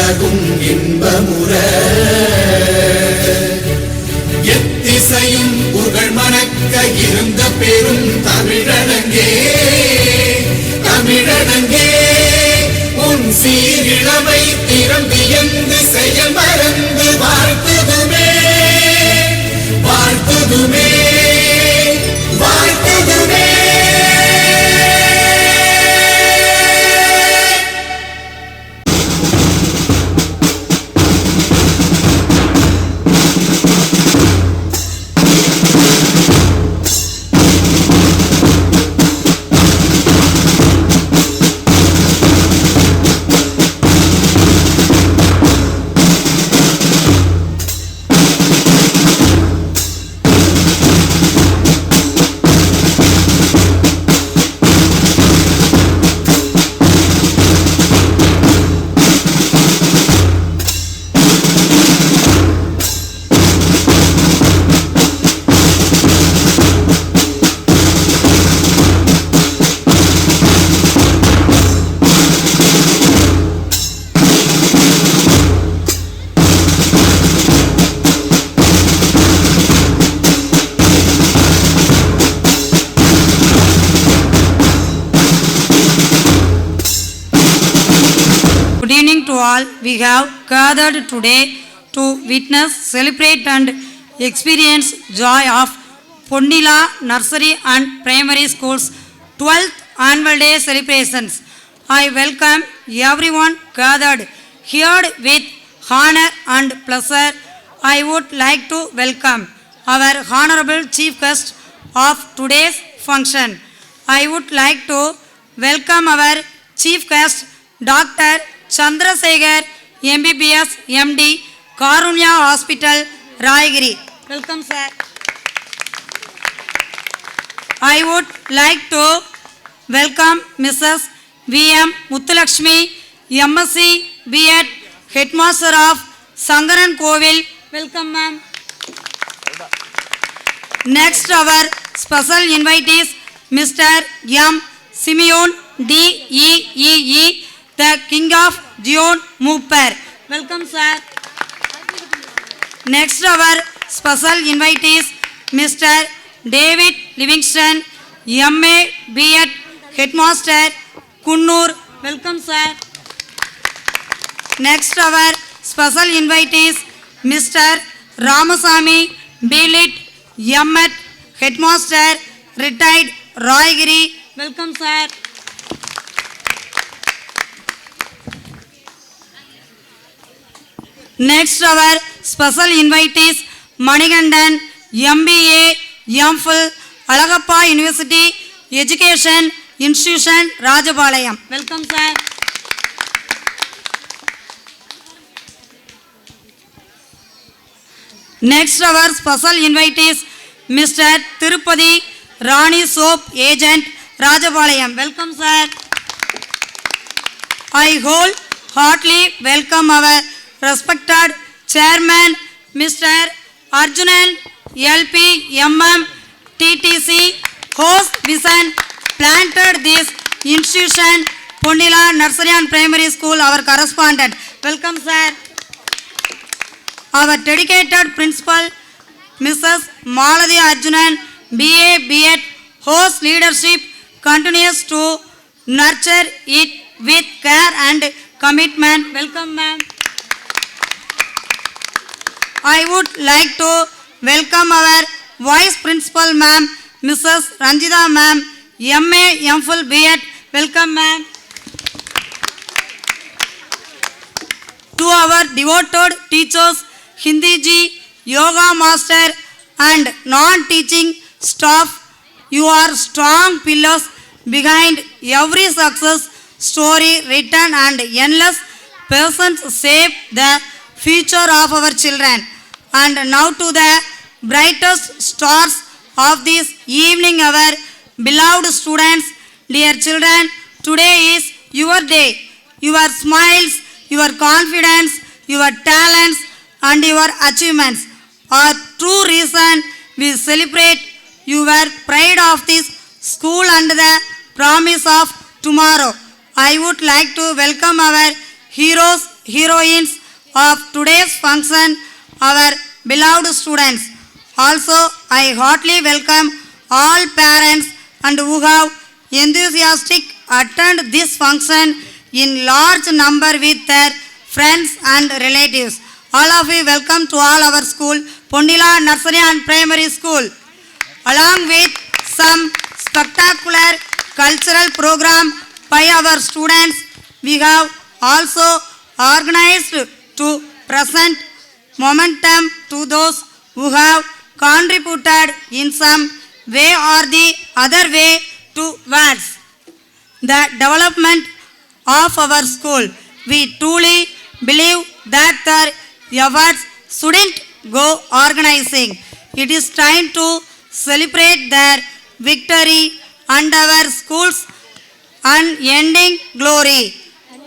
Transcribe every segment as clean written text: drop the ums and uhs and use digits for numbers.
உலகும் இன்பமுற எத்திசையும் புகழ் மணக்க இருந்த பெரும் தமிழனங்கே தமிழனங்கே உன் சீரிழமை திறம்பியந்து செயல் மறந்து வாழ்த்துதுமே வாழ்த்துதுமே வாழ்த்துதுமே. We have gathered today to witness, celebrate and experience joy of Ponnila Nursery and Primary School's 12th Annual Day celebrations. I welcome everyone gathered here with honor and pleasure. I would like to welcome our Honorable Chief Guest of today's function. I would like to welcome our Chief Guest, Dr. Chandrasekhar, MBBS, MD, Karunya Hospital, Raigiri. Welcome, sir. I would like to welcome Mrs. V.M. Muthulakshmi, MSc, B.Ed, Headmaster of Sangaran Kovil. Welcome, ma'am. Next, our special invitees, Mr. M. Simeon, D.E.E.E., the King of Dion Mooper. Welcome, sir. Next, our special invitees, Mr. David Livingston, M.A. B.Ed, Headmaster, Kunnur. Welcome, sir. Next, our special invitees, Mr. Ramasamy, B.Lit, M.Ed, Headmaster, Retired, Raigiri. Welcome, sir. Next, our special invitees, Manigandan, MBA, MPhil, Alagappa University, Education Institution, Rajapalayam. Welcome, sir. Next, our special invitees, Mr. Tirupati, Rani Soap Agent, Rajapalayam. Welcome, sir. I wholeheartedly welcome our respected Chairman, Mr. Arjunan, LP, MM, TTC, whose vision planted this institution, Ponnila Nursery and Primary School, our correspondent. Welcome, sir. Our dedicated principal, Mrs. Maladi Arjunan, BA, B.Ed, whose leadership continues to nurture it with care and commitment. Welcome, ma'am. I would like to welcome our Vice Principal, ma'am, Mrs. Ranjita, ma'am, MA, MPhil, B.Ed. Welcome, ma'am. To our devoted teachers, Hindi ji, Yoga Master and non-teaching staff, you are strong pillars behind every success story written and endless persons shape the future of our children. And now to the brightest stars of this evening, our beloved students. Dear children, today is your day. Your smiles, your confidence, your talents and your achievements are true reason we celebrate your pride of this school and the promise of tomorrow. I would like to welcome our heroes heroines of today's function, our beloved students. Also, I heartily welcome all parents and who have enthusiastic attend this function in large number with their friends and relatives. All of you welcome to all our school, Pondila Nursery and Primary School. Along with some spectacular cultural program by our students, we have also organized to present momentum to those who have contributed in some way or the other way towards the development of our school. We truly believe that their efforts shouldn't go organizing. It is time to celebrate their victory and our school's unending glory.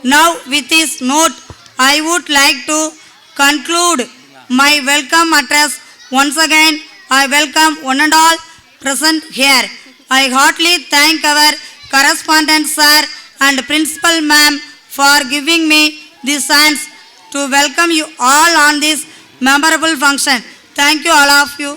Now, with this note, I would like to conclude my welcome address. Once again, I welcome one and all present here. I heartily thank our correspondent sir and principal ma'am for giving me this chance to welcome you all on this memorable function. Thank you, all of you.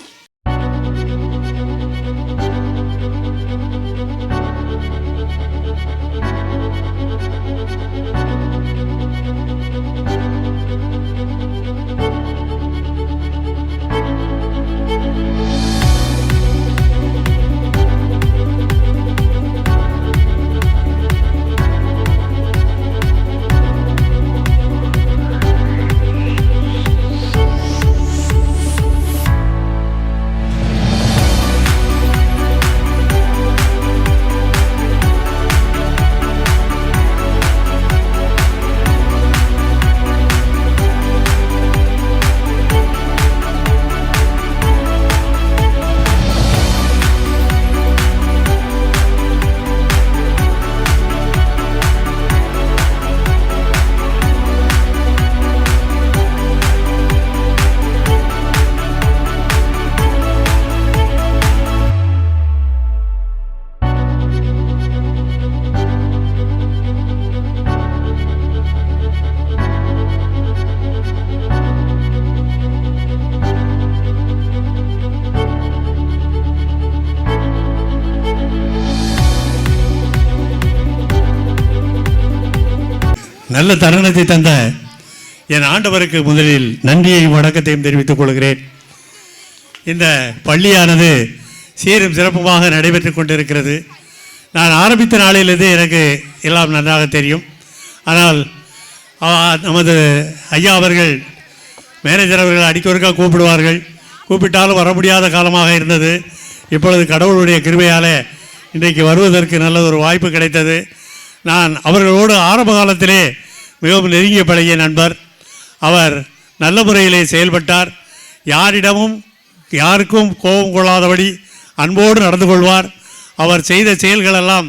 நல்ல தருணத்தை தந்த என் ஆண்டவருக்கு முதலில் நன்றியையும் வணக்கத்தையும் தெரிவித்துக் கொள்கிறேன். இந்த பள்ளியானது சீரும் சிறப்புமாக நடைபெற்று கொண்டிருக்கிறது. நான் ஆரம்பித்த நாளிலிருந்து எனக்கு எல்லாம் நன்றாக தெரியும். ஆனால் நமது ஐயா அவர்கள் மேனேஜர் அவர்கள் அடிக்கொருக்காக கூப்பிடுவார்கள். கூப்பிட்டாலும் வர முடியாத காலமாக இருந்தது. இப்பொழுது கடவுளுடைய கிருபையால் இன்றைக்கு வருவதற்கு நல்ல ஒரு வாய்ப்பு கிடைத்தது. நான் அவர்களோடு ஆரம்ப காலத்திலே மிகவும் நெருங்கிய பழகிய நண்பர். அவர் நல்ல முறையிலே செயல்பட்டார். யாருக்கும் கோபம் கொள்ளாதபடி அன்போடு நடந்து கொள்வார். அவர் செய்த செயல்களெல்லாம்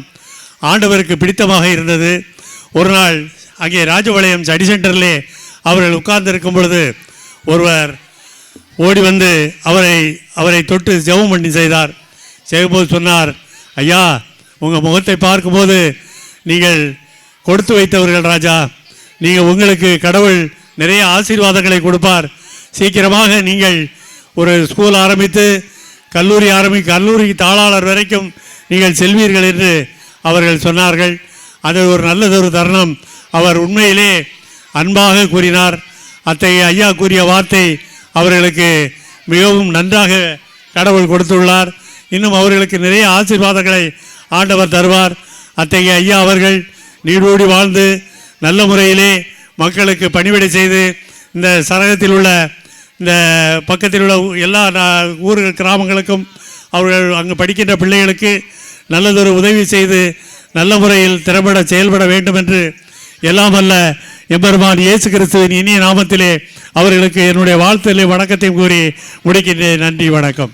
ஆண்டவருக்கு பிடித்தமாக இருந்தது. ஒரு நாள் அங்கே ராஜபாளையம் ஸ்டடி சென்டரிலே அவர்கள் உட்கார்ந்திருக்கும் பொழுது ஒருவர் ஓடி வந்து அவரை தொட்டு ஜெபம் பண்ணி செய்யும்போது சொன்னார், ஐயா, உங்கள் முகத்தை பார்க்கும்போது நீங்கள் கொடுத்து வைத்தவர்கள் ராஜா. உங்களுக்கு கடவுள் நிறைய ஆசீர்வாதங்களை கொடுப்பார். சீக்கிரமாக நீங்கள் ஒரு ஸ்கூல் ஆரம்பித்து கல்லூரி தாளாளர் வரைக்கும் நீங்கள் செல்வீர்கள் என்று அவர்கள் சொன்னார்கள். அது ஒரு நல்லதொரு தருணம். அவர் உண்மையிலே அன்பாக கூறினார். அத்தகைய ஐயா கூறிய வார்த்தை அவர்களுக்கு மிகவும் நன்றாக கடவுள் கொடுத்துள்ளார். இன்னும் அவர்களுக்கு நிறைய ஆசீர்வாதங்களை ஆண்டவர் தருவார். அத்தகைய ஐயா அவர்கள் நீடோடி வாழ்ந்து நல்ல முறையிலே மக்களுக்கு பணிவிடை செய்து இந்த சரகத்தில் உள்ள இந்த பக்கத்தில் உள்ள எல்லா கிராமங்களுக்கும் அவர்கள் அங்கு படிக்கின்ற பிள்ளைகளுக்கு நல்லதொரு உதவி செய்து நல்ல முறையில் திறம்பட செயல்பட வேண்டும் என்று எல்லாம் அல்ல எம்பெருமான் இயேசு கிறிஸ்துவின் இனிய நாமத்திலே அவர்களுக்கு என்னுடைய வாழ்த்துதலை வணக்கத்தையும் கூறி முடிக்கின்றேன். நன்றி, வணக்கம்.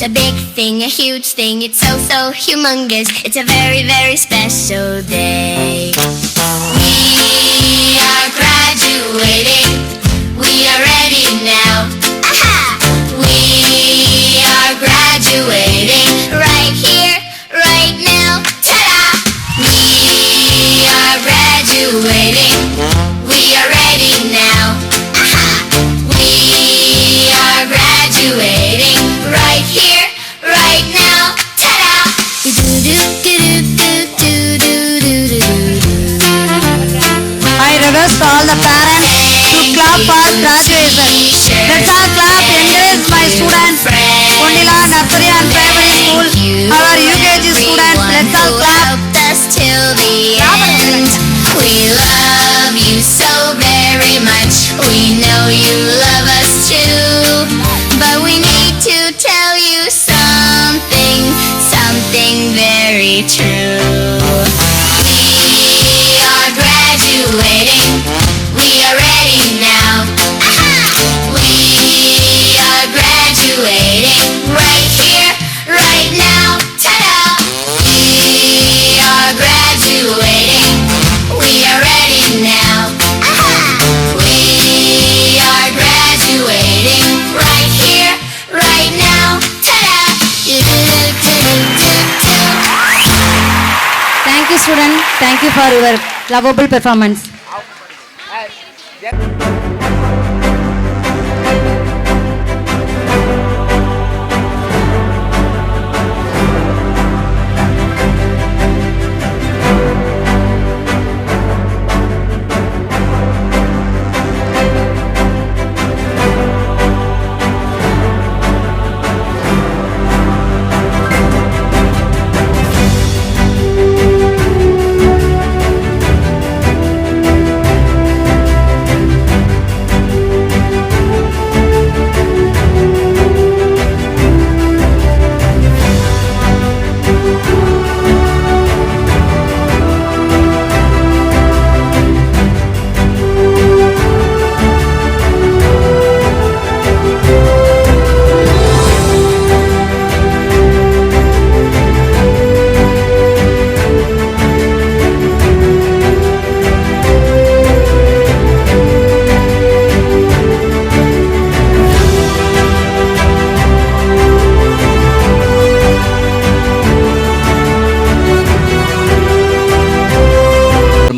a big thing, a huge thing. It's so, so humongous. It's a very, very special day. We are graduating. We are ready now. Aha! We are graduating right here, right now. Ta-da! We are graduating. We are ready now. Aha! We are graduating right here, right now. Ta-da! I request all the parents to clap for graduation. Let's all clap, encourage my students. Ponnila Nursery and Primary School, our UKG students. Let's all clap. Us till the end. We love you so very much. We know you love us too. But we need to tell you something, something very true. We are graduating. We are ready now. Aha! We are graduating right here, right now. Ta-da! We are graduating. We are ready now. Aha! We are graduating right here, right now. Ta-da! Thank you, student. Thank you for your lovable performance.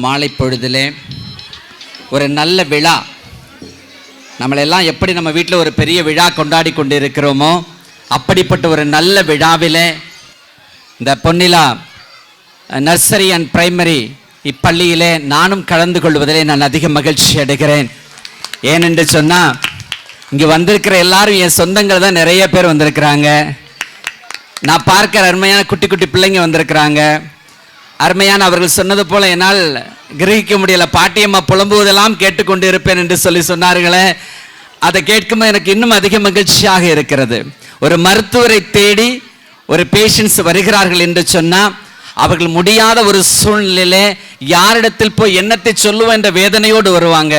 மாலை பொழுதிலே ஒரு நல்ல விழா, நம்மளெல்லாம் எப்படி நம்ம வீட்டில் ஒரு பெரிய விழா கொண்டாடி கொண்டு இருக்கிறோமோ அப்படிப்பட்ட ஒரு நல்ல விழாவிலே இந்த பொன்னிலா நர்சரி அண்ட் பிரைமரி இப்பள்ளியிலே நானும் கலந்து கொள்வதிலே நான் அதிக மகிழ்ச்சி அடைகிறேன். ஏனென்று சொன்னால் இங்கே வந்திருக்கிற எல்லாரும் என் சொந்தங்கள் தான் நிறைய பேர் வந்திருக்கிறாங்க. நான் பார்க்கிற அருமையான குட்டி குட்டி பிள்ளைங்க வந்திருக்கிறாங்க. அருமையான அவர்கள் சொன்னது போல என்னால் கிரகிக்க முடியல. பாட்டியம்மா புலம்புவதெல்லாம் கேட்டுக்கொண்டு இருப்பேன் என்று சொன்னார்களே, அதை கேட்கும்போது எனக்கு இன்னும் அதிக மகிழ்ச்சியாக இருக்கிறது. ஒரு மருத்துவரை தேடி ஒரு பேஷண்ட்ஸ் வருகிறார்கள் என்று சொன்னால் அவர்கள் முடியாத ஒரு சூழ்நிலையிலே யாரிடத்தில் போய் என்னத்தை சொல்லுவோம் என்ற வேதனையோடு வருவாங்க.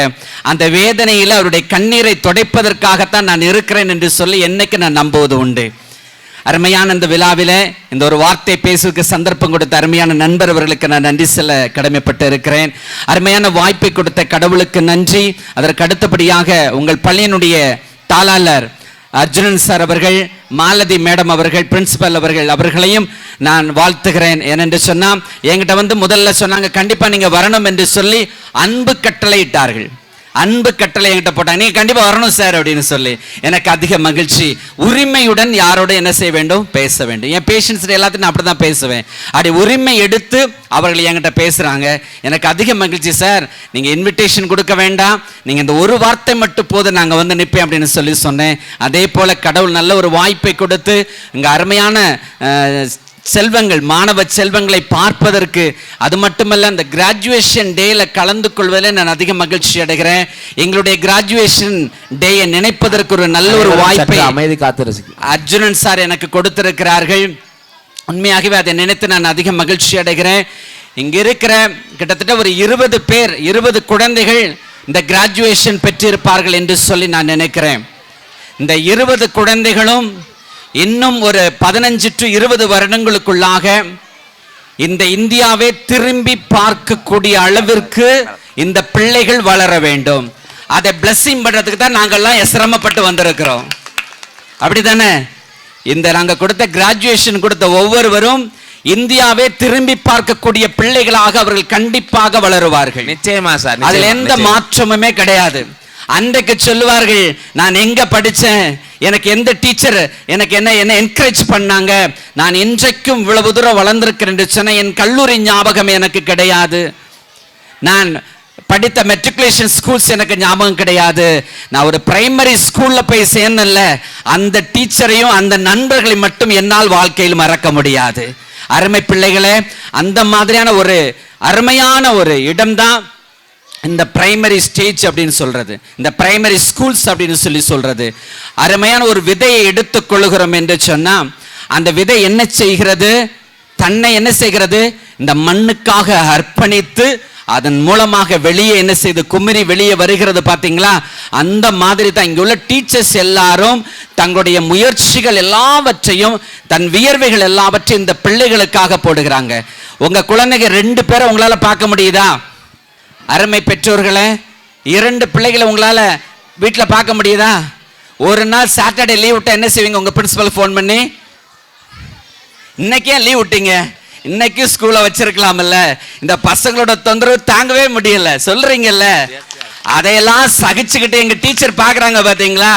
அந்த வேதனையில் அவருடைய கண்ணீரை துடைப்பதற்காகத்தான் நான் இருக்கிறேன் என்று சொல்லி என்னைக்கு நான் நம்புவது உண்டு. அருமையான இந்த விழாவிலே இந்த ஒரு வார்த்தை பேசுவதற்கு சந்தர்ப்பம் கொடுத்த அருமையான நண்பர் அவர்களுக்கு நான் நன்றி சொல்ல கடமைப்பட்டு இருக்கிறேன். அருமையான வாய்ப்பை கொடுத்த கடவுளுக்கு நன்றி. அதற்கு அடுத்தபடியாக உங்கள் பள்ளியினுடைய தாளாளர் அர்ஜுனன் சார் அவர்கள், மாலதி மேடம் அவர்கள், பிரின்சிபல் அவர்களையும் நான் வாழ்த்துகிறேன். ஏனென்று சொன்னால் என்கிட்ட வந்து முதல்ல சொன்னாங்க கண்டிப்பாக நீங்கள் வரணும் என்று சொல்லி அன்பு கட்டளையிட்டார்கள். அன்பு கட்டளை என்கிட்ட போட்டாங்க, நீங்க கண்டிப்பா வரணும் சார் அப்படின்னு சொல்லி. எனக்கு அதிக மகிழ்ச்சி. உரிமையுடன் யாரோட என்ன செய்ய வேண்டும், பேச வேண்டும். என் பேஷண்ட்ஸ் எல்லாத்தையும் நான் அப்படிதான் பேசுவேன். அப்படி உரிமை எடுத்து அவர்கள் என்கிட்ட பேசுறாங்க. எனக்கு அதிக மகிழ்ச்சி. சார் நீங்க இன்விடேஷன் கொடுக்க வேண்டாம், நீங்க இந்த ஒரு வார்த்தை மட்டும் போது நாங்க வந்து நிற்பேன் அப்படின்னு சொல்லி சொன்னேன். அதே போல கடவுள் நல்ல ஒரு வாய்ப்பை கொடுத்து இங்க அருமையான செல்வங்கள், மாணவ செல்வங்களை பார்ப்பதற்கு, அது மட்டுமல்ல அந்த கிராஜுவேஷன் டேல கலந்து கொள்வதில் நான் அதிக மகிழ்ச்சி அடைகிறேன். எங்களுடைய கிராஜுவேஷன் டேயை நினைப்பதற்கு ஒரு நல்ல ஒரு வாய்ப்பை அமைதி காத்து அர்ஜுனன் சார் எனக்கு கொடுத்திருக்கிறார்கள். உண்மையாகவே அதை நினைத்து நான் அதிக மகிழ்ச்சி அடைகிறேன். இங்க இருக்கிற கிட்டத்தட்ட ஒரு 20 பேர், 20 குழந்தைகள் இந்த கிராஜுவேஷன் பெற்றிருப்பார்கள் என்று சொல்லி நான் நினைக்கிறேன். இந்த 20 குழந்தைகளும் இன்னும் ஒரு 15 to 20 வருடங்களுக்குள்ளாக இந்த இந்தியாவை திரும்பி பார்க்கக்கூடிய அளவிற்கு இந்த பிள்ளைகள் வளர வேண்டும். அதை பிளஸிங் பண்றதுக்கு தான் நாங்கள்லாம் சிரமப்பட்டு வந்திருக்கிறோம். அப்படித்தானே? இந்த நாங்க கொடுத்த கிராஜுவேஷன் கொடுத்த ஒவ்வொருவரும் இந்தியாவை திரும்பி பார்க்கக்கூடிய பிள்ளைகளாக அவர்கள் கண்டிப்பாக வளருவார்கள். நிச்சயமா சார், அதுல எந்த மாற்றமுமே கிடையாது. அன்றைக்கு சொல்லுவார்கள், நான் எங்க படிச்சேன், எனக்கு எந்த டீச்சர் எனக்கு என்ன என்கரேஜ் பண்ணாங்க, நான் இன்றைக்கும் இவ்வளவு தூரம் வளர்ந்திருக்கிறேன் என்று சொன்ன என் கல்லூரி ஞாபகம் எனக்கு கிடையாது, நான் படித்த மெட்ரிகுலேஷன் ஸ்கூல்ஸ் எனக்கு ஞாபகம் கிடையாது, நான் ஒரு பிரைமரி ஸ்கூல்ல போய் சேர்ந்தல அந்த டீச்சரையும் அந்த நண்பர்களை மட்டும் என்னால் வாழ்க்கையில் மறக்க முடியாது. அருமை பிள்ளைகளே, அந்த மாதிரியான ஒரு அருமையான ஒரு இடம்தான் இந்த பிரைமரி ஸ்டேஜ் அப்படின்னு சொல்றது, இந்த பிரைமரி ஸ்கூல்ஸ் அப்படின்னு சொல்றது. அருமையான ஒரு விதையை எடுத்துக் கொள்கிறோம் என்று சொன்னா அந்த விதை என்ன செய்கிறது, தன்னை என்ன செய்கிறது, இந்த மண்ணுக்காக அர்ப்பணித்து அதன் மூலமாக வெளியே என்ன செய்து குமிரி வெளியே வருகிறது. பாத்தீங்களா? அந்த மாதிரி தான் இங்க உள்ள டீச்சர்ஸ் எல்லாரும் தங்களுடைய முயற்சிகள் எல்லாவற்றையும் தன் வியர்வைகள் எல்லாவற்றையும் இந்த பிள்ளைகளுக்காக போடுகிறாங்க. உங்க குழந்தைங்க 2 பேரை உங்களால பார்க்க முடியுதா? அருமை பெற்றோர்களே, 2 பிள்ளைகளை உங்களால வீட்டில் பார்க்க முடியுதா? ஒரு நாள் சாட்டர்டே லீவ் விட்டா என்ன செய்வீங்க? உங்க பிரின்சிபல் ஃபோன் பண்ணி, இன்னைக்கே லீவ் விட்டீங்க, இன்னைக்கு ஸ்கூலை வச்சிருக்கலாம்ல, இந்த பசங்களோட தொந்தரவு தாங்கவே முடியல சொல்றீங்கல்ல, அதையெல்லாம் சகிச்சுக்கிட்டு எங்க டீச்சர் பாக்குறாங்க பாத்தீங்களா?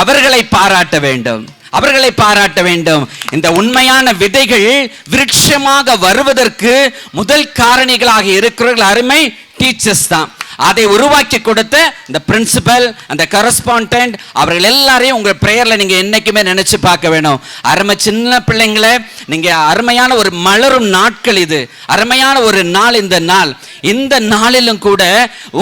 அவர்களை பாராட்ட வேண்டும், அவர்களை பாராட்ட வேண்டும். இந்த உண்மையான விதைகள் விருட்சமாக வருவதற்கு முதல் காரணிகளாக இருக்கிறவர்கள் அருமை டீச்சர்ஸ் தான். அதை உருவாக்கி கொடுத்த இந்த பிரின்சிபல், அந்த கரஸ்பாண்டன்ட், அவர்கள் எல்லாரையும் உங்க பிரேயர்ல நீங்க என்னைக்குமே நினைச்சு பார்க்க வேணும். அருமை சின்ன பிள்ளைங்களை, நீங்க அருமையான ஒரு மலரும் நாட்கள் இது, அருமையான ஒரு நாள் இந்த நாள். இந்த நாளிலும் கூட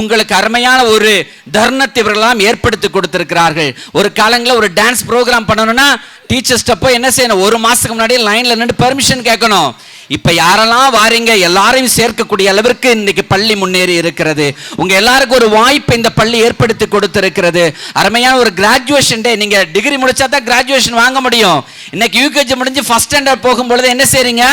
உங்களுக்கு அருமையான ஒரு தருணத்தை இவர்களெல்லாம் ஏற்படுத்தி கொடுத்திருக்கிறார்கள். ஒரு காலங்களில் ஒரு டான்ஸ் ப்ரோக்ராம் பண்ணணும்னா டீச்சர்ஸ்ட போய் என்ன செய்யணும், 1 மாசத்துக்கு முன்னாடி லைன்ல நின்று பெர்மிஷன் கேட்கணும். இப்ப யாரெல்லாம் வாரீங்க எல்லாரையும் சேர்க்கக்கூடிய அளவிற்கு இன்னைக்கு பள்ளி முன்னேறி இருக்கிறது. உங்க எல்லாருக்கும் ஒரு வாய்ப்பை இந்த பள்ளி ஏற்படுத்தி கொடுத்திருக்கிறது. அருமையான ஒரு கிராஜுவேஷன் டே. நீங்க டிகிரி முடிச்சா தான் கிராஜுவேஷன் வாங்க முடியும். இன்னைக்கு யூகேஜி முடிஞ்சு ஃபர்ஸ்ட் ஸ்டாண்டர்ட் போகும்பொழுது என்ன செய்றீங்க,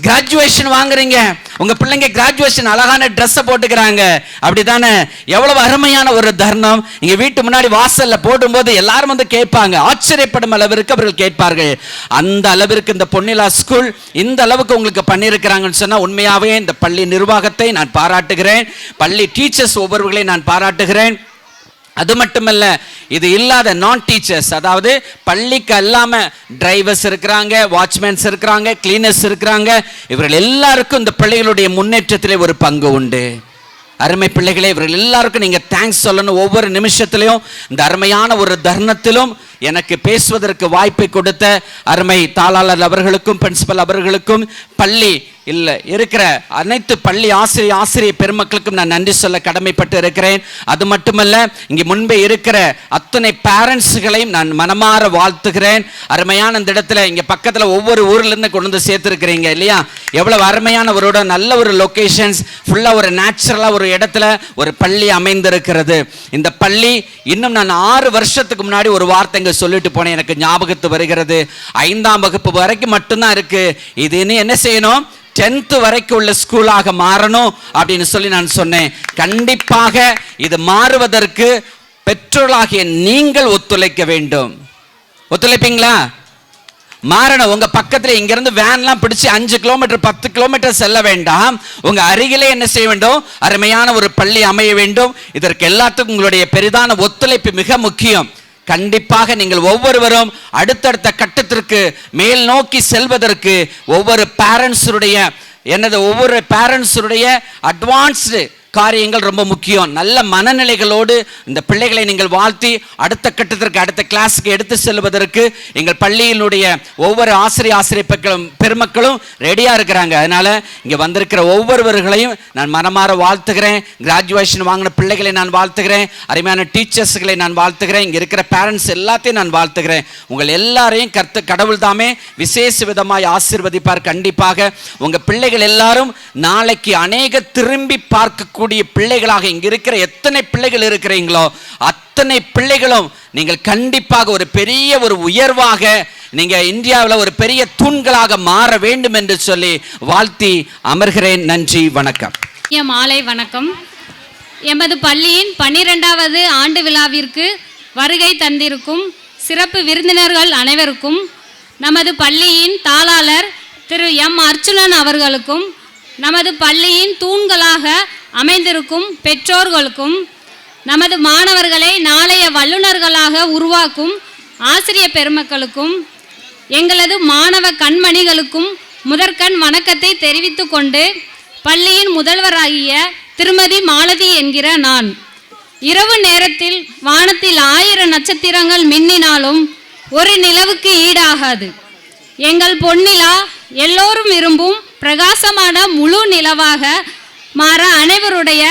கிராஜுவேஷன் வாங்குறீங்க. உங்க பிள்ளைங்க கிராஜுவேஷன் அழகான ட்ரெஸ் போட்டுக்கிறாங்க, அப்படித்தானே? எவ்வளவு அருமையான ஒரு தருணம். இங்க வீட்டு முன்னாடி வாசல்ல போடும்போது எல்லாரும் வந்து கேட்பாங்க, ஆச்சரியப்படும் அளவிற்கு அவர்கள் கேட்பார்கள். அந்த அளவிற்கு இந்த பொன்னிலா ஸ்கூல் இந்த அளவுக்கு உங்களுக்கு பண்ணியிருக்கிறாங்கன்னு சொன்னா உண்மையாவே இந்த பள்ளி நிர்வாகத்தை நான் பாராட்டுகிறேன், பள்ளி டீச்சர்ஸ் ஒவ்வொருவர்களையும் நான் பாராட்டுகிறேன். அது மட்டுமல்ல, இது இல்லாத நான் டீச்சர்ஸ், அதாவது பள்ளிக்கு அல்லாம டிரைவர்ஸ் இருக்கிறாங்க, வாட்ச்மேன்ஸ் இருக்கிறாங்க, கிளீனர்ஸ் இருக்கிறாங்க, இவர்கள் எல்லாருக்கும் இந்த பிள்ளைகளுடைய முன்னேற்றத்திலே ஒரு பங்கு உண்டு. அருமை பிள்ளைகளே, இவர்கள் எல்லாருக்கும் நீங்க தேங்க்ஸ் சொல்லணும். ஒவ்வொரு நிமிஷத்திலையும் இந்த அருமையான ஒரு தருணத்திலும் எனக்கு பேசுவதற்கு வாய்ப்பை கொடுத்த அருமை தாளாளர் அவர்களுக்கும் பிரின்சிபல் அவர்களுக்கும் பள்ளி இல்லை இருக்கிற அனைத்து பள்ளி ஆசிரிய பெருமக்களுக்கும் நான் நன்றி சொல்ல கடமைப்பட்டு இருக்கிறேன். அது மட்டுமல்ல, இங்கே முன்பே இருக்கிற அத்தனை பேரண்ட்ஸ்களையும் நான் மனமாற வாழ்த்துகிறேன். அருமையான இந்த இடத்துல இங்கே பக்கத்தில் ஒவ்வொரு ஊர்லேருந்து கொண்டு வந்து சேர்த்துருக்கிறீங்க இல்லையா? எவ்வளவு அருமையான ஒரு நல்ல ஒரு லொக்கேஷன்ஸ், ஃபுல்லாக ஒரு நேச்சுரலாக ஒரு இடத்துல ஒரு பள்ளி அமைந்திருக்கிறது. இந்த பள்ளி இன்னும் நான் 6 வருஷத்துக்கு முன்னாடி ஒரு வார்த்தை சொல்லிட்டு போனேன், எனக்கு ஞாபகத்து வருகிறது. 5ஆம் வகுப்பு வரைக்கும் மட்டும்தான் இருக்கு, இது இன்னும் என்ன செய்யணும், 10th வரைக்கும் உள்ள ஸ்கூலாக மாறணும் அப்படின்னு சொல்லி நான் சொன்னேன். கண்டிப்பாக இது மாறுவதற்கு பெற்றோர்களாகிய நீங்கள் ஒத்துழைக்க வேண்டும். ஒத்துழைப்பீங்களா? மாறணும். உங்க பக்கத்துல இங்க இருந்து வேன்லாம் பிடிச்சு 5 கிலோமீட்டர் 10 கிலோமீட்டர் செல்ல வேண்டாம். உங்க அருகிலே என்ன செய்ய வேண்டும், அருமையான ஒரு பள்ளி அமைய வேண்டும். இதற்கு எல்லாத்துக்கும் உங்களுடைய பெரிதான ஒத்துழைப்பு மிக முக்கியம். கண்டிப்பாக நீங்கள் ஒவ்வொருவரும் அடுத்தடுத்த கட்டத்திற்கு மேல் நோக்கி செல்வதற்கு ஒவ்வொரு பேரண்ட்ஸுடைய அட்வான்ஸ்டு காரியங்கள் ரொம்ப முக்கியம். நல்ல மனநிலைகளோடு இந்த பிள்ளைகளை நீங்கள் வாழ்த்தி அடுத்த கட்டத்திற்கு அடுத்த கிளாஸுக்கு எடுத்து செல்வதற்கு எங்கள் பள்ளியினுடைய ஒவ்வொரு ஆசிரிய பெருமக்களும் ரெடியா இருக்கிறாங்க. அதனால இங்க வந்திருக்கிற ஒவ்வொருவர்களையும் நான் மனமாற வாழ்த்துகிறேன். கிராஜுவேஷன் வாங்கின பிள்ளைகளை நான் வாழ்த்துகிறேன், அருமையான டீச்சர்ஸ்களை நான் வாழ்த்துகிறேன், இங்க இருக்கிற பேரண்ட்ஸ் எல்லாத்தையும் நான் வாழ்த்துகிறேன். உங்கள் எல்லாரையும் கடவுள் தாமே விசேஷ விதமாய் ஆசீர்வதிப்பார். கண்டிப்பாக உங்க பிள்ளைகள் எல்லாரும் நாளைக்கு அநேக திரும்பி பார்க்கக்கூடிய பிள்ளைகளாக இங்க இருக்கிற எத்தனை பிள்ளைகள் இருக்கிறீங்களோ அத்தனை பிள்ளைகளும் நீங்கள் கண்டிப்பாக ஒரு பெரிய ஒரு உயர்வாக நீங்க இந்தியாவில் ஒரு பெரிய தூண்களாக மாற வேண்டும் என்று சொல்லி வாழ்த்தி அமர்கிறேன். நன்றி, வணக்கம். மாலை வணக்கம். எமது பள்ளியின் 12வது ஆண்டு விழாவிற்கு வருகை தந்திருக்கும் சிறப்பு விருந்தினர்கள் அனைவருக்கும், நமது பள்ளியின் தாளாளர் திரு எம் அர்ச்சுனன் அவர்களுக்கும், நமது பள்ளியின் தூண்களாக அமைந்திருக்கும் பெற்றோர்களுக்கும், நமது மாணவர்களை நாளைய வல்லுநர்களாக உருவாக்கும் ஆசிரிய பெருமக்களுக்கும், எங்களது மாணவ கண்மணிகளுக்கும் முதற்கண் வணக்கத்தை தெரிவித்து கொண்டு, பள்ளியின் முதல்வராகிய திருமதி மாலதி என்கிற நான், இரவு நேரத்தில் வானத்தில் 1000 நட்சத்திரங்கள் மின்னினாலும் ஒரு நிலவுக்கு ஈடாகாது. எங்கள் பொன்னிலா எல்லோரும் விரும்பும் பிரகாசமான முழு நிலவாக மாற அனைவருடைய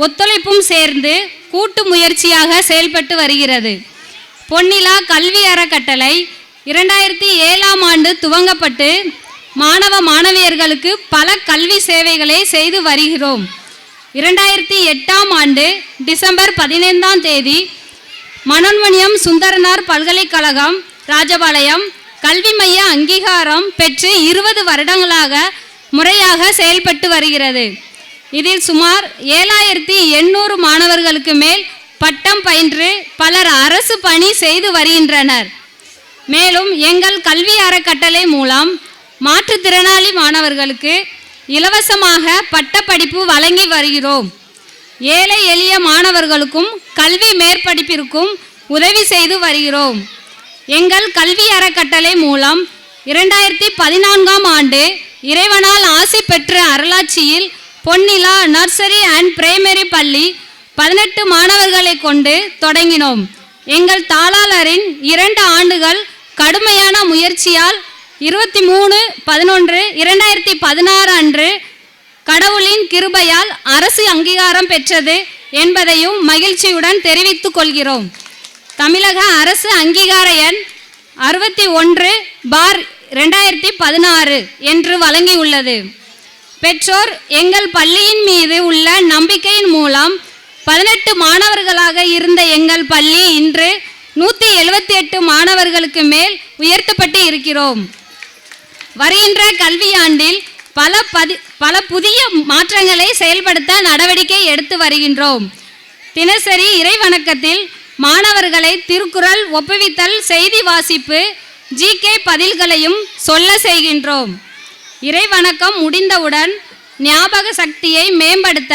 ஒத்துழைப்பும் சேர்ந்து கூட்டு முயற்சியாக செயல்பட்டு வருகிறது. பொன்னிலா கல்வி அறக்கட்டளை 2007ஆம் ஆண்டு துவங்கப்பட்டு மாணவ மாணவியர்களுக்கு பல கல்வி சேவைகளை செய்து வருகிறோம். 2008ஆம் ஆண்டு டிசம்பர் 15ஆம் தேதி மனோன்மணியம் சுந்தரனார் பல்கலைக்கழகம் ராஜபாளையம் கல்வி மைய அங்கீகாரம் பெற்று 20 வருடங்களாக முறையாக செயல்பட்டு வருகிறது. இதில் சுமார் 7800 மாணவர்களுக்கு மேல் பட்டம் பயின்று பலர் அரசு பணி செய்து வருகின்றனர். மேலும் எங்கள் கல்வி அறக்கட்டளை மூலம் மாற்றுத்திறனாளி மாணவர்களுக்கு இலவசமாக பட்டப்படிப்பு வழங்கி வருகிறோம். ஏழை எளிய மாணவர்களுக்கும் கல்வி மேற்படிப்பிற்கும் உதவி செய்து வருகிறோம். எங்கள் கல்வி அறக்கட்டளை மூலம் 2014ஆம் ஆண்டு இறைவனால் ஆசி பெற்ற அருளாட்சியில் பொன்னிலா நர்சரி அண்ட் பிரைமரி பள்ளி 18 மாணவர்களை கொண்டு தொடங்கினோம். எங்கள் தாளாளரின் 2 ஆண்டுகள் கடுமையான முயற்சியால் 23/11/2016 அன்று கடவுளின் கிருபையால் அரசு அங்கீகாரம் பெற்றது என்பதையும் மகிழ்ச்சியுடன் தெரிவித்துக் கொள்கிறோம். தமிழக அரசு அங்கீகார எண் 61/2016 என்று வழங்கியுள்ளது. பெற்றோர் எங்கள் பள்ளியின் மீது உள்ள நம்பிக்கையின் மூலம் 18 மாணவர்களாக இருந்த எங்கள் பள்ளி இன்று 178 மாணவர்களுக்கு மேல் உயர்த்தப்பட்டு இருக்கிறோம். வருகின்ற கல்வியாண்டில் பல புதிய மாற்றங்களை செயல்படுத்த நடவடிக்கை எடுத்து வருகின்றோம். தினசரி இறைவணக்கத்தில் மாணவர்களை திருக்குறள் ஒப்புவித்தல், செய்தி வாசிப்பு, GK பதில்களையும் சொல்ல செய்கின்றோம். இறைவணக்கம் முடிந்தவுடன் ஞாபக சக்தியை மேம்படுத்த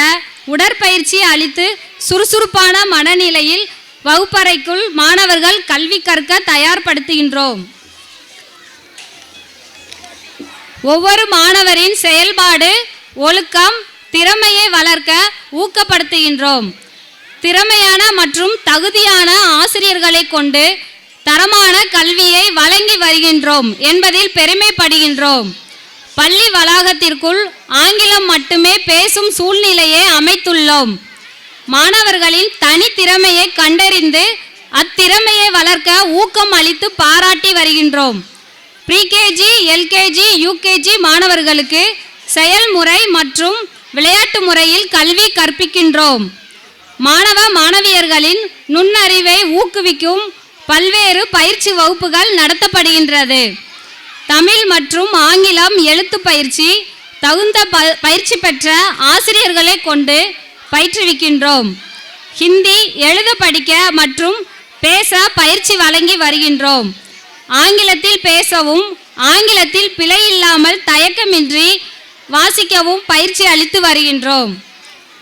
உடற்பயிற்சி அளித்து சுறுசுறுப்பான மனநிலையில் வகுப்பறைக்குள் மாணவர்கள் கல்வி கற்க தயார்படுத்துகின்றோம். ஒவ்வொரு மாணவரின் செயல்பாடு, ஒழுக்கம், திறமையை வளர்க்க ஊக்கப்படுத்துகின்றோம். திறமையான மற்றும் தகுதியான ஆசிரியர்களை கொண்டு தரமான கல்வியை வழங்கி வருகின்றோம் என்பதில் பெருமைப்படுகின்றோம். பள்ளி வளாகத்திற்குள் ஆங்கிலம் மட்டுமே பேசும் சூழ்நிலையை அமைத்துள்ளோம். மாணவர்களின் தனித்திறமையை கண்டறிந்து அத்திறமையை வளர்க்க ஊக்கம் அளித்து பாராட்டி வருகின்றோம். ப்ரீகேஜி, எல்கேஜி, யூகேஜி மாணவர்களுக்கு செயல்முறை மற்றும் விளையாட்டு முறையில் கல்வி கற்பிக்கின்றோம். மாணவ மாணவியர்களின் நுண்ணறிவை ஊக்குவிக்கும் பல்வேறு பயிற்சி வகுப்புகள் நடத்தப்படுகின்றது. தமிழ் மற்றும் ஆங்கிலம் எழுத்து பயிற்சி தகுந்த பயிற்சி பெற்ற ஆசிரியர்களை கொண்டு பயிற்றுவிக்கின்றோம். ஹிந்தி எழுத, படிக்க மற்றும் பேச பயிற்சி வழங்கி வருகின்றோம். ஆங்கிலத்தில் பேசவும் ஆங்கிலத்தில் பிழை இல்லாமல் தயக்கமின்றி வாசிக்கவும் பயிற்சி அளித்து வருகின்றோம்.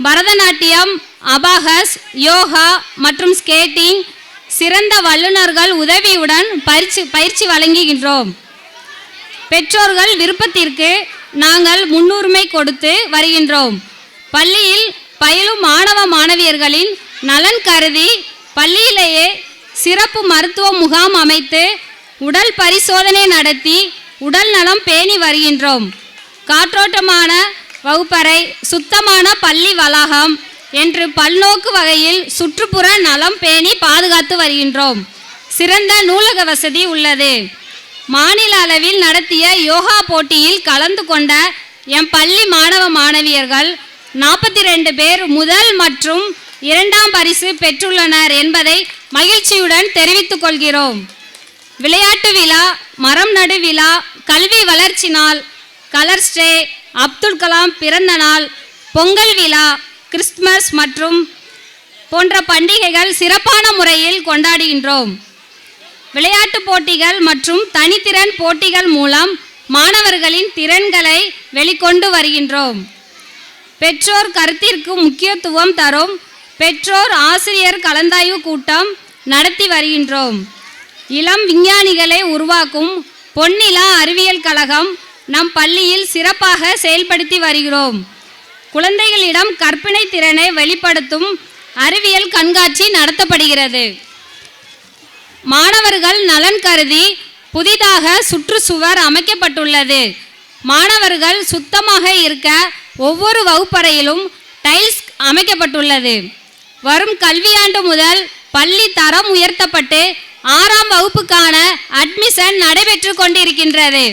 பரதநாட்டியம், அபாகஸ், யோகா மற்றும் ஸ்கேட்டிங் சிறந்த வல்லுநர்கள் உதவியுடன் பயிற்சி வழங்குகின்றோம். பெற்றோர்கள் விருப்பத்திற்கு நாங்கள் முன்னுரிமை கொடுத்து வருகின்றோம். பள்ளியில் பயிலும் மாணவ மாணவியர்களின் நலன் கருதி பள்ளியிலேயே சிறப்பு மருத்துவ முகாம் அமைத்து உடல் பரிசோதனை நடத்தி உடல் நலம் பேணி வருகின்றோம். காற்றோட்டமான வகுப்பறை, சுத்தமான பள்ளி வளாகம் என்று பல்நோக்கு வகையில் சுற்றுப்புற நலம் பேணி பாதுகாத்து வருகின்றோம். சிறந்த நூலக வசதி உள்ளது. மாநில அளவில் நடத்திய யோகா போட்டியில் கலந்து கொண்ட எம் பள்ளி மாணவ மாணவியர்கள் 42 பேர் முதல் மற்றும் இரண்டாம் பரிசு பெற்றுள்ளனர் என்பதை மகிழ்ச்சியுடன் தெரிவித்துக் கொள்கிறோம். விளையாட்டு விழா, மரம் நடு விழா, கல்வி வளர்ச்சி நாள், கலர்ஸ் டே, அப்துல் கலாம் பிறந்த நாள், பொங்கல் விழா, கிறிஸ்துமஸ் மற்றும் போன்ற பண்டிகைகள் சிறப்பான முறையில் கொண்டாடுகின்றோம். விளையாட்டு போட்டிகள் மற்றும் தனித்திறன் போட்டிகள் மூலம் மாணவர்களின் திறன்களை வெளிக்கொண்டு வருகின்றோம். பெற்றோர் கருத்திற்கு முக்கியத்துவம் தரும் பெற்றோர் ஆசிரியர் கலந்தாய்வு கூட்டம் நடத்தி வருகின்றோம். இளம் விஞ்ஞானிகளை உருவாக்கும் பொன்னிலா அறிவியல் கழகம் நம் பள்ளியில் சிறப்பாக செயல்படுத்தி வருகிறோம். குழந்தைகளிடம் கற்பனை திறனை வெளிப்படுத்தும் அறிவியல் கண்காட்சி நடத்தப்படுகிறது. மாணவர்கள் நலன் கருதி புதிதாக சுற்றுச்சுவர் அமைக்கப்பட்டுள்ளது. மாணவர்கள் சுத்தமாக இருக்க ஒவ்வொரு வகுப்பறையிலும் டைல்ஸ் அமைக்கப்பட்டுள்ளது. வரும் கல்வியாண்டு முதல் பள்ளி தரம் உயர்த்தப்பட்டு 6ஆம் வகுப்புக்கான அட்மிஷன் நடைபெற்று கொண்டிருக்கின்றது.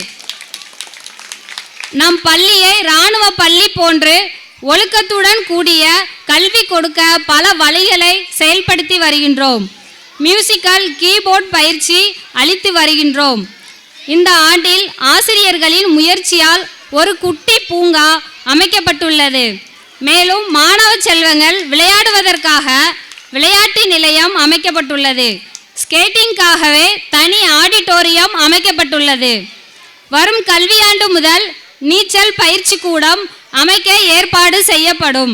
நம் பள்ளியை இராணுவ பள்ளி போன்று ஒழுக்கத்துடன் கூடிய கல்வி கொடுக்க பல வழிகளை செயல்படுத்தி வருகின்றோம். மியூசிக்கல் கீபோர்ட் பயிற்சி அளித்து வருகின்றோம். இந்த ஆண்டில் ஆசிரியர்களின் முயற்சியால் ஒரு குட்டி பூங்கா அமைக்கப்பட்டுள்ளது. மேலும் மாணவ செல்வங்கள் விளையாடுவதற்காக விளையாட்டு நிலையம் அமைக்கப்பட்டுள்ளது. ஸ்கேட்டிங்காகவே தனி ஆடிட்டோரியம் அமைக்கப்பட்டுள்ளது. வரும் கல்வியாண்டு முதல் நீச்சல் பயிற்சி கூடம் அமைக்க ஏற்பாடு செய்யப்படும்.